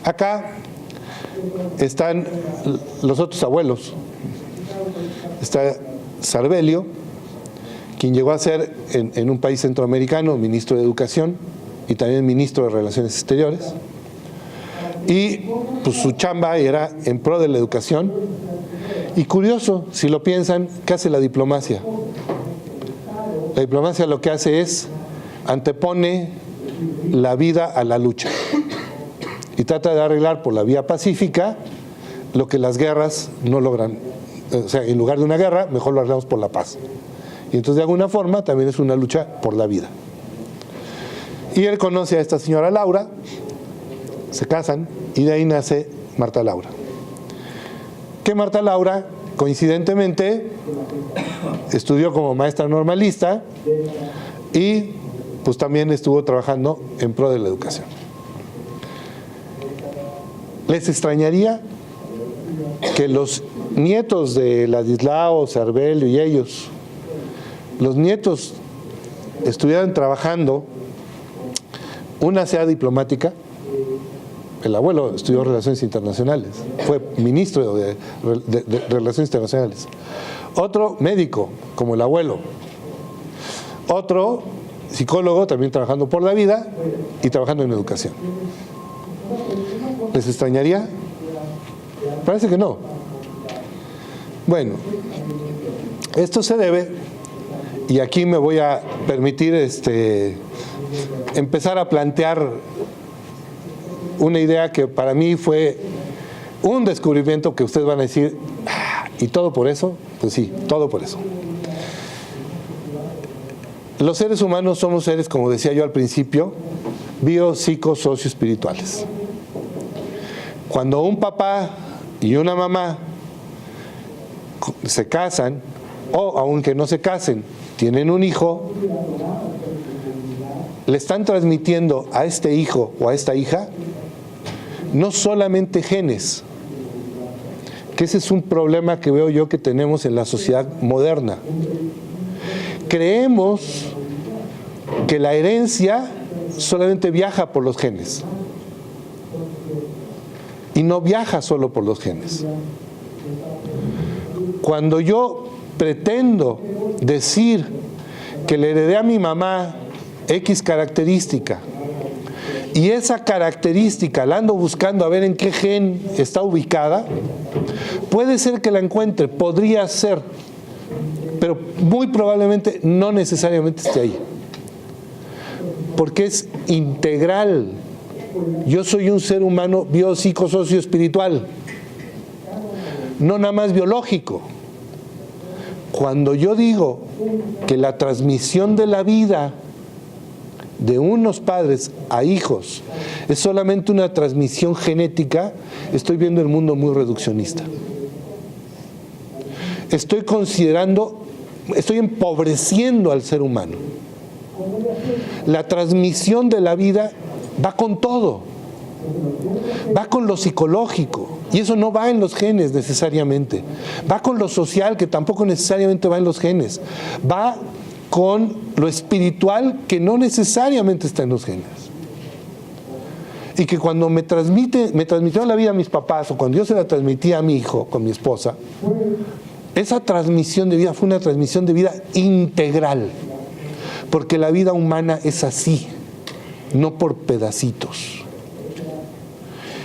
Acá están los otros abuelos. Está Sarbelio, quien llegó a ser en un país centroamericano ministro de Educación y también ministro de Relaciones Exteriores. Y pues su chamba era en pro de la educación. Y curioso, si lo piensan, ¿qué hace la diplomacia? La diplomacia lo que hace es antepone la vida a la lucha y trata de arreglar por la vía pacífica lo que las guerras no logran. O sea, en lugar de una guerra, mejor lo arreglamos por la paz. Y entonces, de alguna forma, también es una lucha por la vida. Y él conoce a esta señora Laura, se casan, y de ahí nace Marta Laura. Que Marta Laura, coincidentemente, estudió como maestra normalista y pues también estuvo trabajando en pro de la educación. ¿Les extrañaría que los nietos de Ladislao, Cervello y ellos, los nietos, estuvieran trabajando? Una sea diplomática, el abuelo estudió Relaciones Internacionales, fue ministro de Relaciones Internacionales. Otro médico, como el abuelo. Otro psicólogo, también trabajando por la vida y trabajando en educación. ¿Les extrañaría? Parece que no. Bueno, esto se debe, y aquí me voy a permitir empezar a plantear una idea que para mí fue un descubrimiento que ustedes van a decir, ¿y todo por eso? Pues sí, todo por eso. Los seres humanos somos seres, como decía yo al principio, bio, psico, socio espirituales. Cuando un papá y una mamá se casan, o aunque no se casen, tienen un hijo, le están transmitiendo a este hijo o a esta hija no solamente genes, que ese es un problema que veo yo que tenemos en la sociedad moderna. Creemos que la herencia solamente viaja por los genes y no viaja solo por los genes. Cuando yo pretendo decir que le heredé a mi mamá X característica y esa característica la ando buscando a ver en qué gen está ubicada, puede ser que la encuentre, podría ser, pero muy probablemente no necesariamente esté ahí, porque es integral. Yo soy un ser humano bio, psico, socio, espiritual, no nada más biológico. Cuando yo digo que la transmisión de la vida de unos padres a hijos es solamente una transmisión genética, estoy viendo el mundo muy reduccionista. Estoy empobreciendo al ser humano. La transmisión de la vida va con todo, va con lo psicológico, y eso no va en los genes necesariamente, va con lo social, que tampoco necesariamente va en los genes, va con lo espiritual, que no necesariamente está en los genes. Y que cuando me transmitieron la vida a mis papás, o cuando yo se la transmití a mi hijo con mi esposa, esa transmisión de vida fue una transmisión de vida integral, porque la vida humana es así, no por pedacitos.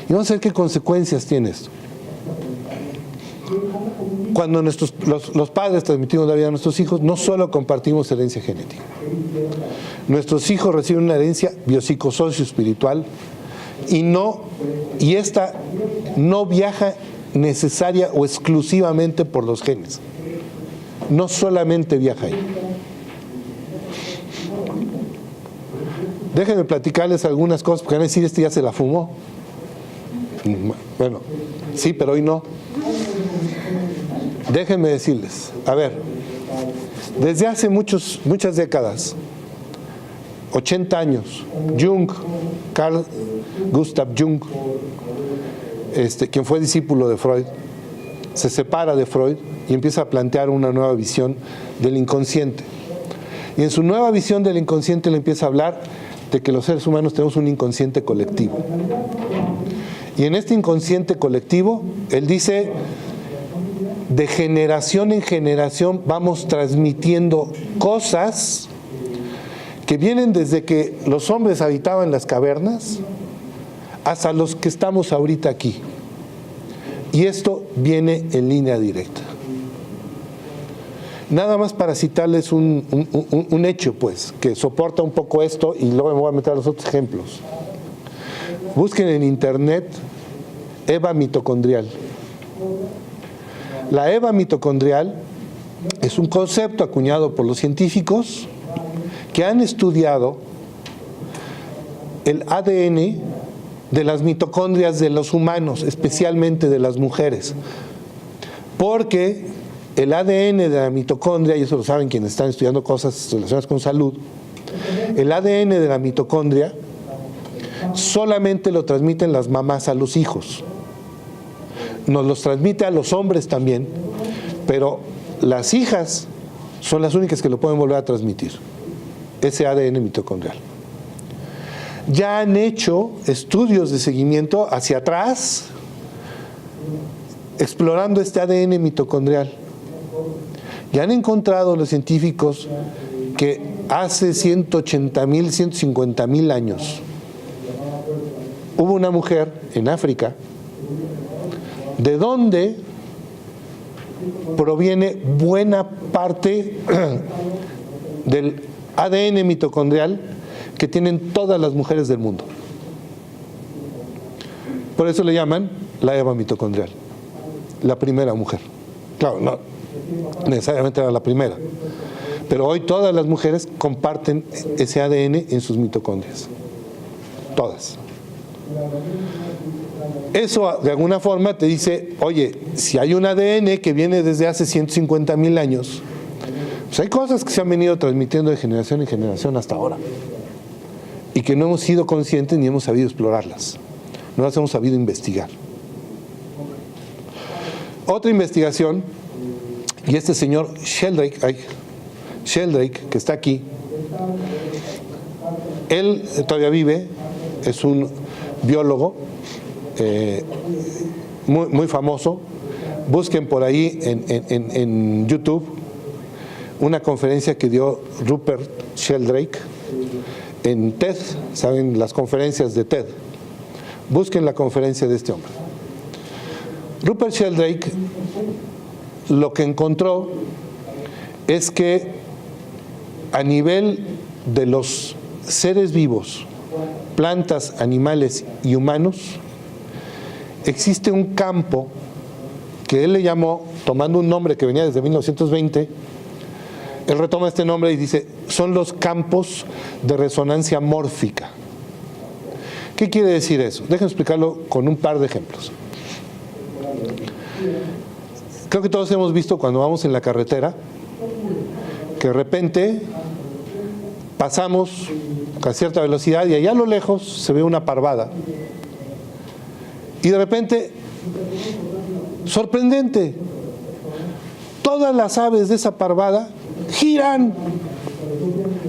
Y vamos a ver qué consecuencias tiene esto. Cuando los padres transmitimos la vida a nuestros hijos, no solo compartimos herencia genética. Nuestros hijos reciben una herencia biopsicosocio espiritual y esta no viaja necesaria o exclusivamente por los genes. No solamente viaja ahí. Déjenme platicarles algunas cosas, porque van a decir, este ya se la fumó. Bueno, sí, pero hoy no. Déjenme decirles, a ver, desde hace muchas décadas, 80 años, Jung, Carl Gustav Jung, quien fue discípulo de Freud, se separa de Freud y empieza a plantear una nueva visión del inconsciente. Y en su nueva visión del inconsciente le empieza a hablar de que los seres humanos tenemos un inconsciente colectivo. Y en este inconsciente colectivo, él dice, de generación en generación vamos transmitiendo cosas que vienen desde que los hombres habitaban las cavernas hasta los que estamos ahorita aquí. Y esto viene en línea directa. Nada más para citarles un hecho, pues, que soporta un poco esto, y luego me voy a meter a los otros ejemplos. Busquen en internet EVA mitocondrial. La EVA mitocondrial es un concepto acuñado por los científicos que han estudiado el ADN de las mitocondrias de los humanos, especialmente de las mujeres. Porque el ADN de la mitocondria, y eso lo saben quienes están estudiando cosas relacionadas con salud, el ADN de la mitocondria solamente lo transmiten las mamás a los hijos. Nos los transmite a los hombres también, pero las hijas son las únicas que lo pueden volver a transmitir, ese ADN mitocondrial. Ya han hecho estudios de seguimiento hacia atrás, explorando este ADN mitocondrial. Ya han encontrado los científicos que hace 180,000, 150,000 años hubo una mujer en África de donde proviene buena parte del ADN mitocondrial que tienen todas las mujeres del mundo. Por eso le llaman la EVA mitocondrial, la primera mujer. Claro, no necesariamente era la primera, pero hoy todas las mujeres comparten ese ADN en sus mitocondrias. Todas. Eso de alguna forma te dice, oye, si hay un ADN que viene desde hace 150,000 años, pues hay cosas que se han venido transmitiendo de generación en generación hasta ahora y que no hemos sido conscientes ni hemos sabido explorarlas, no las hemos sabido investigar. Otra investigación, y este señor Sheldrake, que está aquí, él todavía vive, es un biólogo muy famoso. Busquen por ahí en YouTube una conferencia que dio Rupert Sheldrake en TED. ¿Saben las conferencias de TED? Busquen la conferencia de este hombre. Rupert Sheldrake lo que encontró es que a nivel de los seres vivos, plantas, animales y humanos, existe un campo que él le llamó, tomando un nombre que venía desde 1920, él retoma este nombre y dice, son los campos de resonancia mórfica. ¿Qué quiere decir eso? Déjenme explicarlo con un par de ejemplos. Creo que todos hemos visto cuando vamos en la carretera que de repente pasamos a cierta velocidad y allá a lo lejos se ve una parvada. Y de repente, sorprendente, todas las aves de esa parvada giran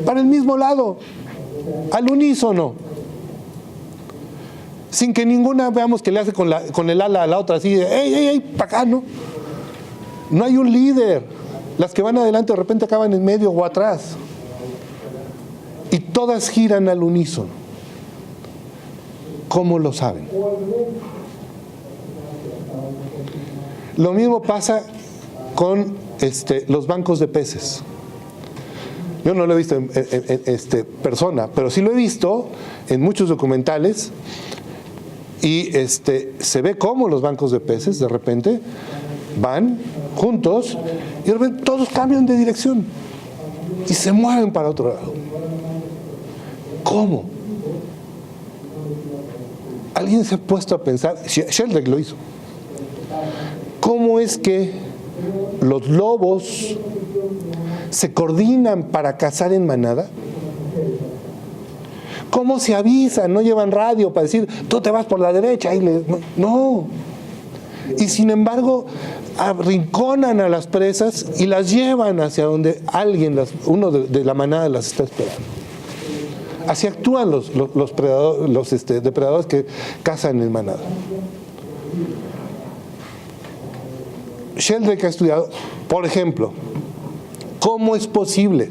para el mismo lado, al unísono, sin que ninguna veamos que le hace con el ala a la otra así de ¡ey, ey, ey, para acá! No hay un líder. Las que van adelante de repente acaban en medio o atrás. Y todas giran al unísono. ¿Cómo lo saben? Lo mismo pasa con los bancos de peces. Yo no lo he visto en persona, pero sí lo he visto en muchos documentales y se ve cómo los bancos de peces de repente van juntos y de repente todos cambian de dirección y se mueven para otro lado. ¿Cómo? ¿Alguien se ha puesto a pensar? Sheldrake lo hizo. ¿Cómo es que los lobos se coordinan para cazar en manada? ¿Cómo se avisan? No llevan radio para decir, tú te vas por la derecha. No. Y sin embargo, arrinconan a las presas y las llevan hacia donde uno de la manada las está esperando. Así actúan los depredadores que cazan en manada. Sheldrake ha estudiado, por ejemplo, cómo es posible.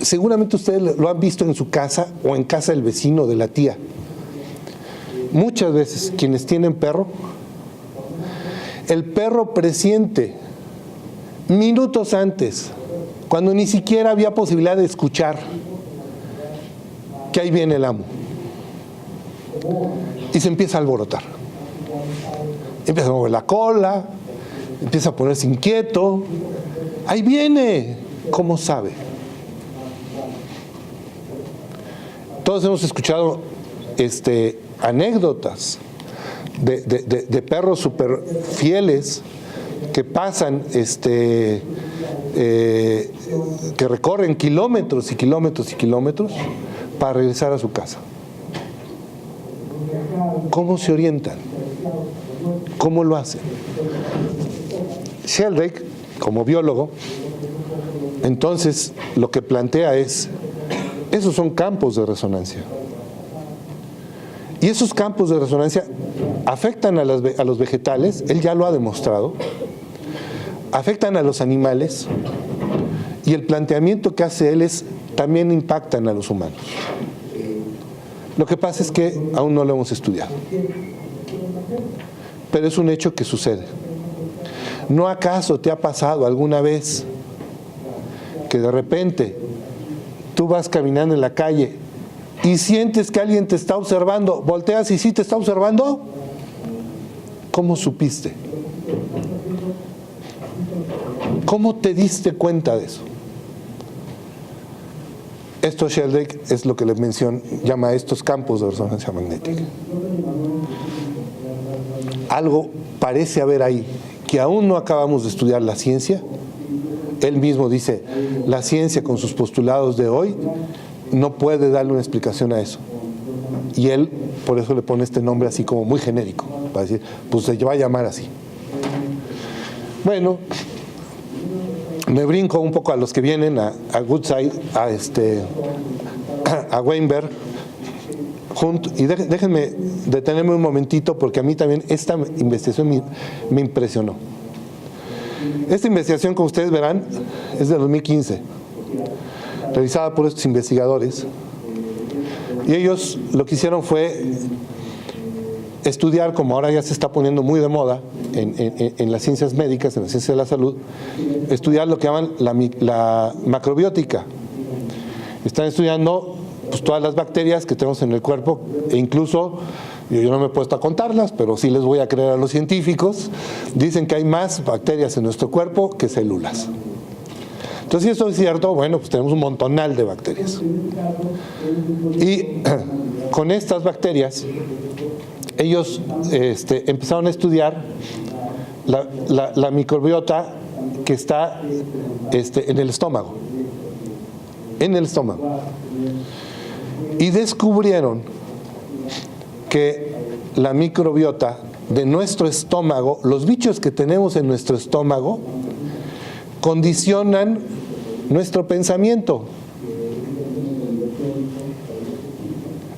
Seguramente ustedes lo han visto en su casa o en casa del vecino, de la tía. Muchas veces quienes tienen perro, el perro presiente minutos antes, cuando ni siquiera había posibilidad de escuchar, que ahí viene el amo. Y se empieza a alborotar. empieza a mover la cola, empieza a ponerse inquieto. Ahí viene. ¿Cómo sabe? Todos hemos escuchado anécdotas de perros súper fieles que pasan, que recorren kilómetros y kilómetros y kilómetros para regresar a su casa. ¿Cómo se orientan? ¿Cómo lo hacen? Sheldrake, como biólogo, entonces lo que plantea es, esos son campos de resonancia. Y esos campos de resonancia afectan a los vegetales, él ya lo ha demostrado, afectan a los animales, y el planteamiento que hace él es, también impactan a los humanos. Lo que pasa es que aún no lo hemos estudiado. Pero es un hecho que sucede. ¿No acaso te ha pasado alguna vez que de repente tú vas caminando en la calle y sientes que alguien te está observando, volteas y sí te está observando? ¿Cómo supiste? ¿Cómo te diste cuenta de eso? Esto Sheldrake es lo que le llama a estos campos de resonancia magnética. Algo parece haber ahí que aún no acabamos de estudiar la ciencia. Él mismo dice, la ciencia con sus postulados de hoy no puede darle una explicación a eso. Y él por eso le pone este nombre así como muy genérico, para decir, pues se va a llamar así. Bueno, me brinco un poco a los que vienen, a Woodside, a Weinberg, y déjenme detenerme un momentito porque a mí también esta investigación me impresionó. Esta investigación, como ustedes verán, es de 2015, realizada por estos investigadores, y ellos lo que hicieron fue estudiar, como ahora ya se está poniendo muy de moda en las ciencias médicas, en la ciencia de la salud, estudiar lo que llaman la macrobiótica. Están estudiando pues, todas las bacterias que tenemos en el cuerpo, e incluso, yo no me he puesto a contarlas, pero sí les voy a creer a los científicos, dicen que hay más bacterias en nuestro cuerpo que células. Entonces, si esto es cierto, bueno, pues tenemos un montonal de bacterias. Y con estas bacterias, ellos empezaron a estudiar la microbiota que está en el estómago. En el estómago. Y descubrieron que la microbiota de nuestro estómago, los bichos que tenemos en nuestro estómago, condicionan nuestro pensamiento.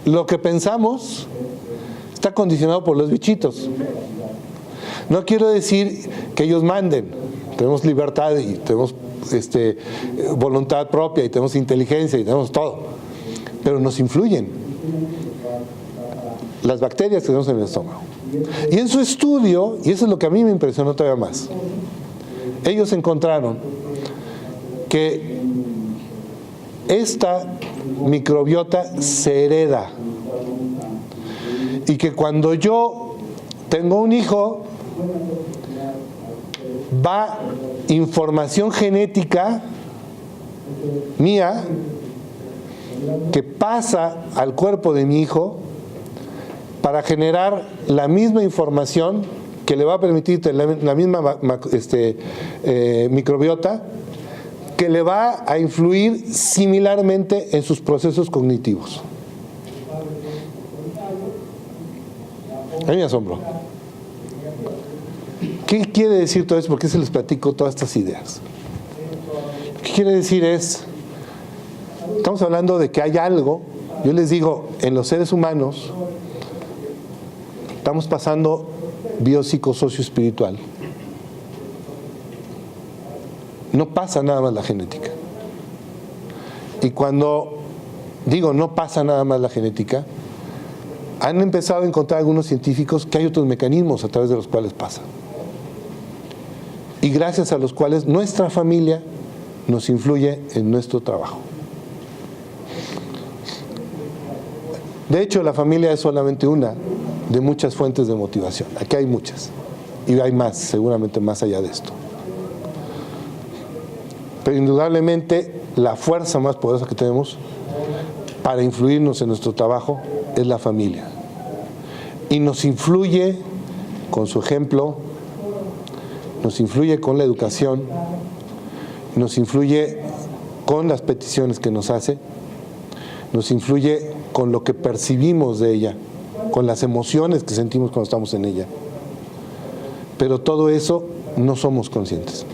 Lo que pensamos está condicionado por los bichitos. No quiero decir que ellos manden. Tenemos libertad y tenemos voluntad propia y tenemos inteligencia y tenemos todo. Pero nos influyen las bacterias que tenemos en el estómago. Y en su estudio, y eso es lo que a mí me impresionó todavía más, ellos encontraron que esta microbiota se hereda y que cuando yo tengo un hijo va información genética mía que pasa al cuerpo de mi hijo para generar la misma información que le va a permitir tener la misma microbiota que le va a influir similarmente en sus procesos cognitivos. A mí me asombró. ¿Qué quiere decir todo eso? ¿Por qué se les platico todas estas ideas? Lo que quiere decir es, estamos hablando de que hay algo, yo les digo, en los seres humanos, estamos pasando biopsicosocio-espiritual. No pasa nada más la genética. Y cuando digo no pasa nada más la genética, han empezado a encontrar algunos científicos que hay otros mecanismos a través de los cuales pasa. Y gracias a los cuales nuestra familia nos influye en nuestro trabajo. De hecho, la familia es solamente una de muchas fuentes de motivación. Aquí hay muchas. Y hay más, seguramente más allá de esto. Pero indudablemente la fuerza más poderosa que tenemos para influirnos en nuestro trabajo es la familia. Y nos influye con su ejemplo, nos influye con la educación, nos influye con las peticiones que nos hace, nos influye con lo que percibimos de ella, con las emociones que sentimos cuando estamos en ella. Pero todo eso no somos conscientes.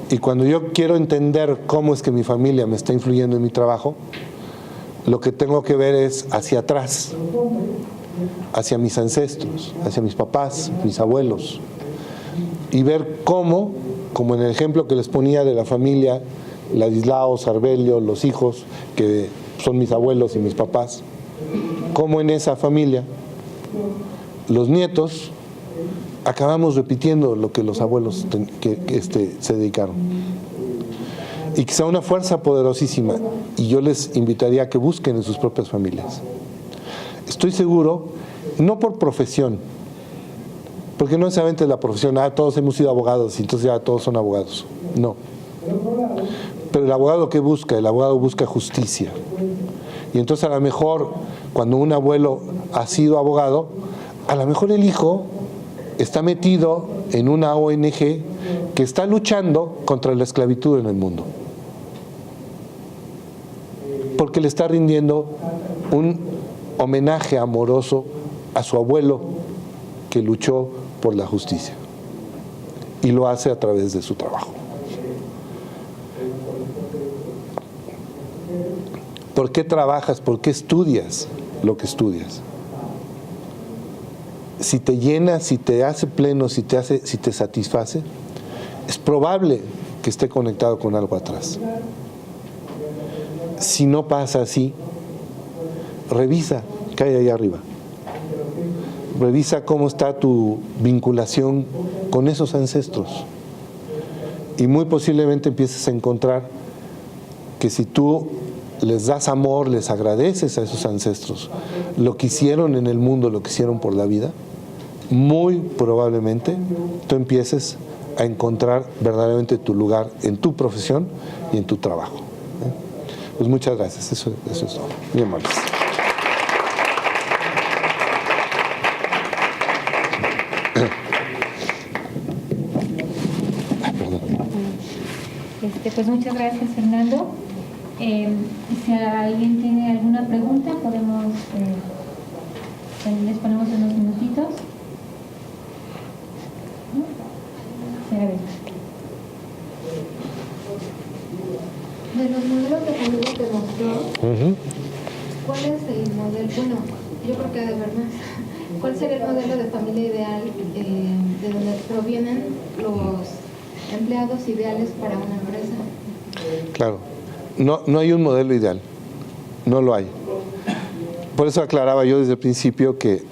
Y cuando yo quiero entender cómo es que mi familia me está influyendo en mi trabajo, lo que tengo que ver es hacia atrás, hacia mis ancestros, hacia mis papás, mis abuelos, y ver cómo, como en el ejemplo que les ponía de la familia, Ladislao, Sarbelio, los hijos, que son mis abuelos y mis papás, cómo en esa familia los nietos acabamos repitiendo lo que los abuelos se dedicaron. Y quizá una fuerza poderosísima, y yo les invitaría a que busquen en sus propias familias. Estoy seguro, no por profesión, porque no necesariamente la profesión, todos hemos sido abogados y entonces ya todos son abogados. No. Pero el abogado, ¿qué busca? El abogado busca justicia. Y entonces a lo mejor, cuando un abuelo ha sido abogado, a lo mejor el hijo está metido en una ONG que está luchando contra la esclavitud en el mundo. Porque le está rindiendo un homenaje amoroso a su abuelo que luchó por la justicia. Y lo hace a través de su trabajo. ¿Por qué trabajas? ¿Por qué estudias lo que estudias? Si te llena, si te hace pleno, si te satisface, es probable que esté conectado con algo atrás. Si no pasa así, revisa qué hay ahí arriba. Revisa cómo está tu vinculación con esos ancestros. Y muy posiblemente empieces a encontrar que si tú les das amor, les agradeces a esos ancestros lo que hicieron en el mundo, lo que hicieron por la vida, muy probablemente tú empieces a encontrar verdaderamente tu lugar en tu profesión y en tu trabajo. Pues muchas gracias, eso es todo. Bien, amables. Pues muchas gracias, Fernando. Si alguien tiene alguna pregunta, podemos les ponemos unos minutitos. Sí, a ver. De los modelos de familia que mostró, ¿cuál es el modelo? Bueno, yo creo que de verdad, ¿cuál sería el modelo de familia ideal de donde provienen los empleados ideales para una empresa? Claro, no hay un modelo ideal, no lo hay. Por eso aclaraba yo desde el principio que,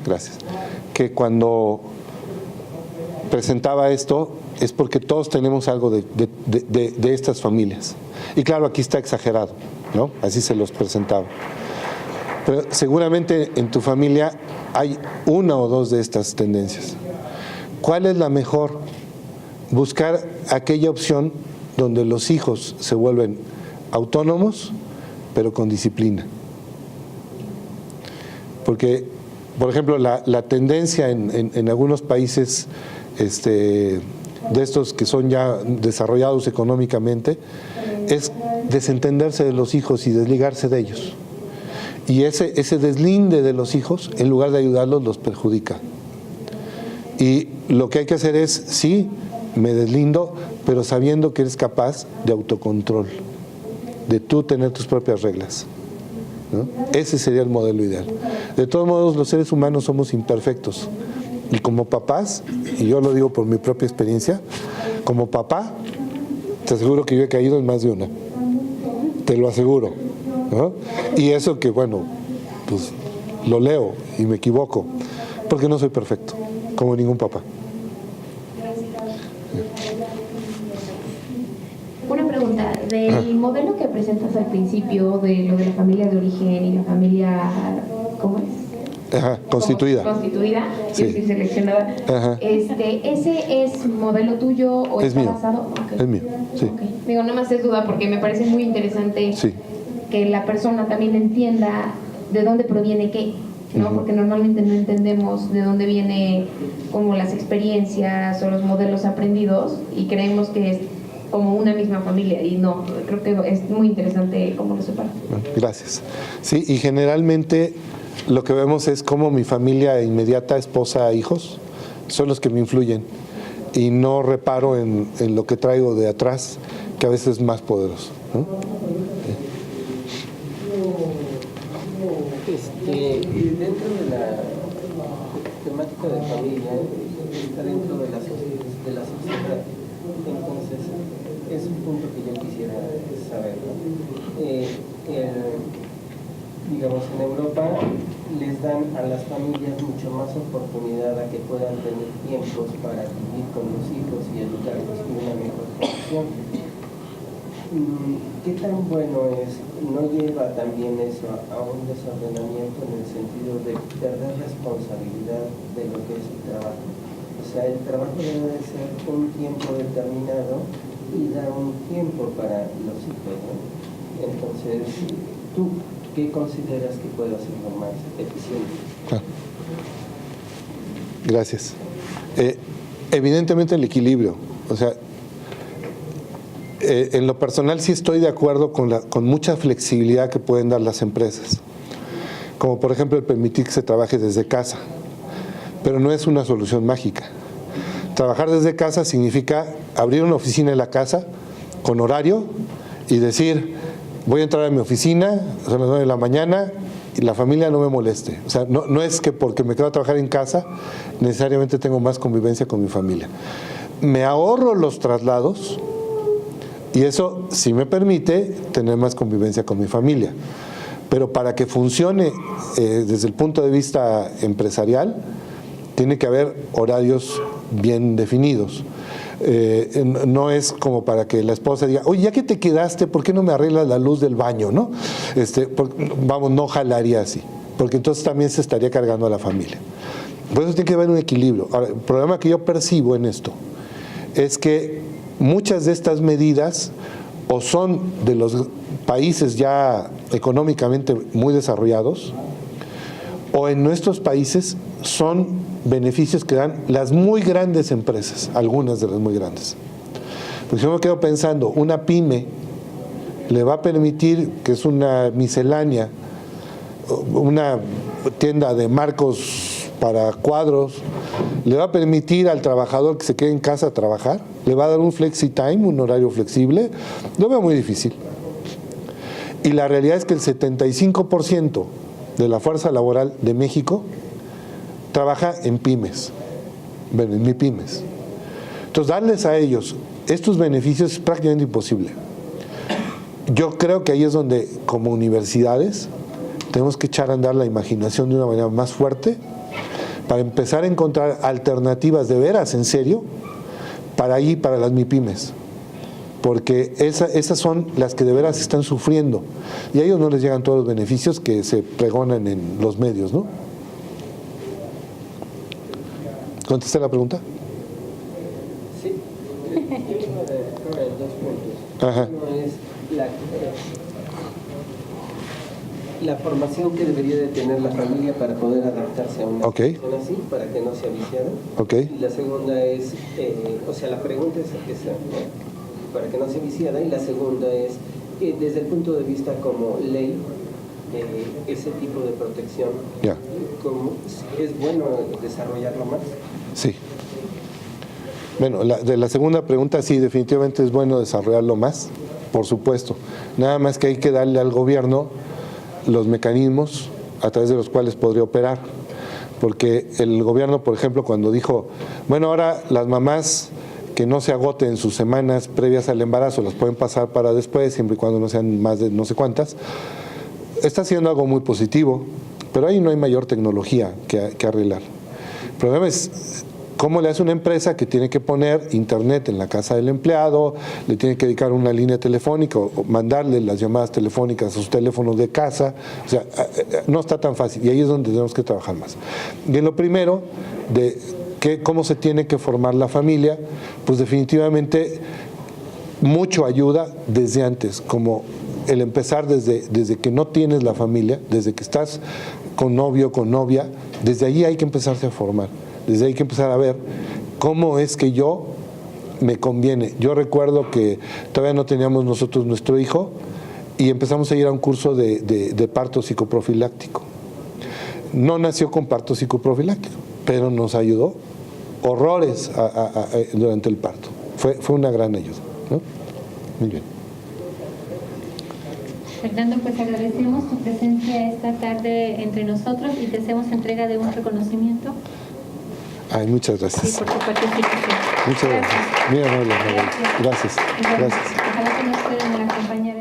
gracias, que cuando presentaba esto es porque todos tenemos algo de estas familias. Y claro, aquí está exagerado, ¿no? Así se los presentaba. Pero seguramente en tu familia hay una o dos de estas tendencias. ¿Cuál es la mejor? Buscar aquella opción donde los hijos se vuelven autónomos, pero con disciplina. Porque, por ejemplo, la tendencia en algunos países de estos que son ya desarrollados económicamente es desentenderse de los hijos y desligarse de ellos. Y ese deslinde de los hijos, en lugar de ayudarlos, los perjudica. Y lo que hay que hacer es, sí, me deslindo, pero sabiendo que eres capaz de autocontrol, de tú tener tus propias reglas, ¿no? Ese sería el modelo ideal. De todos modos, los seres humanos somos imperfectos. Y como papás, y yo lo digo por mi propia experiencia, como papá, te aseguro que yo he caído en más de una. Te lo aseguro, ¿no? Y eso que, bueno, pues lo leo y me equivoco, porque no soy perfecto, como ningún papá. Una pregunta, del modelo que presentas al principio, de lo de la familia de origen y la familia, ¿cómo es? Ajá, constituida. Constituida, Sí. yo estoy seleccionada. Ajá. ¿Ese es modelo tuyo o Es está mío. basado? Okay. Es mío, sí. Ok. Digo, nada más es duda porque me parece muy interesante Sí. que la persona también entienda de dónde proviene qué, ¿no? Porque normalmente no entendemos de dónde viene como las experiencias o los modelos aprendidos y creemos que es como una misma familia y no, creo que es muy interesante cómo lo separan. Gracias. Sí, y generalmente lo que vemos es cómo mi familia inmediata, esposa, hijos, son los que me influyen y no reparo en lo que traigo de atrás, que a veces es más poderoso, ¿no? Dentro de la temática de familia está dentro de la sociedad. Entonces, es un punto que yo quisiera saber, ¿no? Digamos, en Europa les dan a las familias mucho más oportunidad a que puedan tener tiempos para vivir con los hijos y educarlos en una mejor condición. ¿Qué tan bueno es? ¿No lleva también eso a un desordenamiento en el sentido de perder responsabilidad de lo que es el trabajo? O sea, el trabajo debe de ser un tiempo determinado y dar un tiempo para los hijos, ¿no? Entonces, ¿tú qué consideras que puede hacerlo más eficiente? Gracias. Evidentemente el equilibrio. O sea, en lo personal sí estoy de acuerdo con mucha flexibilidad que pueden dar las empresas. Como por ejemplo el permitir que se trabaje desde casa. Pero no es una solución mágica. Trabajar desde casa significa abrir una oficina en la casa con horario y decir, voy a entrar a mi oficina, son las 9 de la mañana y la familia no me moleste. O sea, no es que porque me quedo a trabajar en casa necesariamente tengo más convivencia con mi familia. Me ahorro los traslados y eso sí me permite tener más convivencia con mi familia. Pero para que funcione desde el punto de vista empresarial, tiene que haber horarios bien definidos. No es como para que la esposa diga, oye, ya que te quedaste, ¿por qué no me arreglas la luz del baño? ¿No? Vamos, no jalaría así, porque entonces también se estaría cargando a la familia. Por eso tiene que haber un equilibrio. Ahora, el problema que yo percibo en esto es que muchas de estas medidas o son de los países ya económicamente muy desarrollados, o en nuestros países son beneficios que dan las muy grandes empresas, algunas de las muy grandes. Porque yo me quedo pensando, una pyme le va a permitir, que es una miscelánea, una tienda de marcos para cuadros, le va a permitir al trabajador que se quede en casa a trabajar, le va a dar un flexi time, un horario flexible, lo veo muy difícil. Y la realidad es que el 75% de la fuerza laboral de México trabaja en pymes, bueno, en MIPYMES. Entonces, darles a ellos estos beneficios es prácticamente imposible. Yo creo que ahí es donde, como universidades, tenemos que echar a andar la imaginación de una manera más fuerte para empezar a encontrar alternativas de veras, en serio, para las MIPYMES. Porque esas son las que de veras están sufriendo. Y a ellos no les llegan todos los beneficios que se pregonan en los medios, ¿no? ¿Contesté la pregunta? Sí. Yo quiero ver dos puntos. Ajá. Uno es la formación que debería de tener la familia para poder adaptarse a una situación así, para que no sea viciada. Okay. Y la segunda es, la pregunta es esa, ¿no? Para que no sea viciada. Y la segunda es, desde el punto de vista como ley, ese tipo de protección, ¿cómo es bueno desarrollarlo más? Sí. Bueno, de la segunda pregunta, sí, definitivamente es bueno desarrollarlo más, por supuesto. Nada más que hay que darle al gobierno los mecanismos a través de los cuales podría operar. Porque el gobierno, por ejemplo, cuando dijo, bueno, ahora las mamás que no se agoten sus semanas previas al embarazo, las pueden pasar para después, siempre y cuando no sean más de no sé cuántas, está haciendo algo muy positivo, pero ahí no hay mayor tecnología que arreglar. El problema es ¿Cómo le hace una empresa que tiene que poner internet en la casa del empleado, le tiene que dedicar una línea telefónica o mandarle las llamadas telefónicas a sus teléfonos de casa? O sea, no está tan fácil y ahí es donde tenemos que trabajar más. Y en lo primero, de cómo se tiene que formar la familia, pues definitivamente mucho ayuda desde antes, como el empezar desde que no tienes la familia, desde que estás con novio, con novia, desde ahí hay que empezarse a formar, desde ahí hay que empezar a ver cómo es que yo me conviene. Yo recuerdo que todavía no teníamos nosotros nuestro hijo y empezamos a ir a un curso de parto psicoprofiláctico. No nació con parto psicoprofiláctico, pero nos ayudó horrores durante el parto. Fue una gran ayuda, ¿no? Muy bien. Fernando, pues agradecemos tu presencia esta tarde entre nosotros y te hacemos entrega de un reconocimiento. Ay, muchas gracias. Sí, por tu participación. Muchas gracias. Muy amable. Gracias. Gracias. Ojalá que nos puedan acompañar.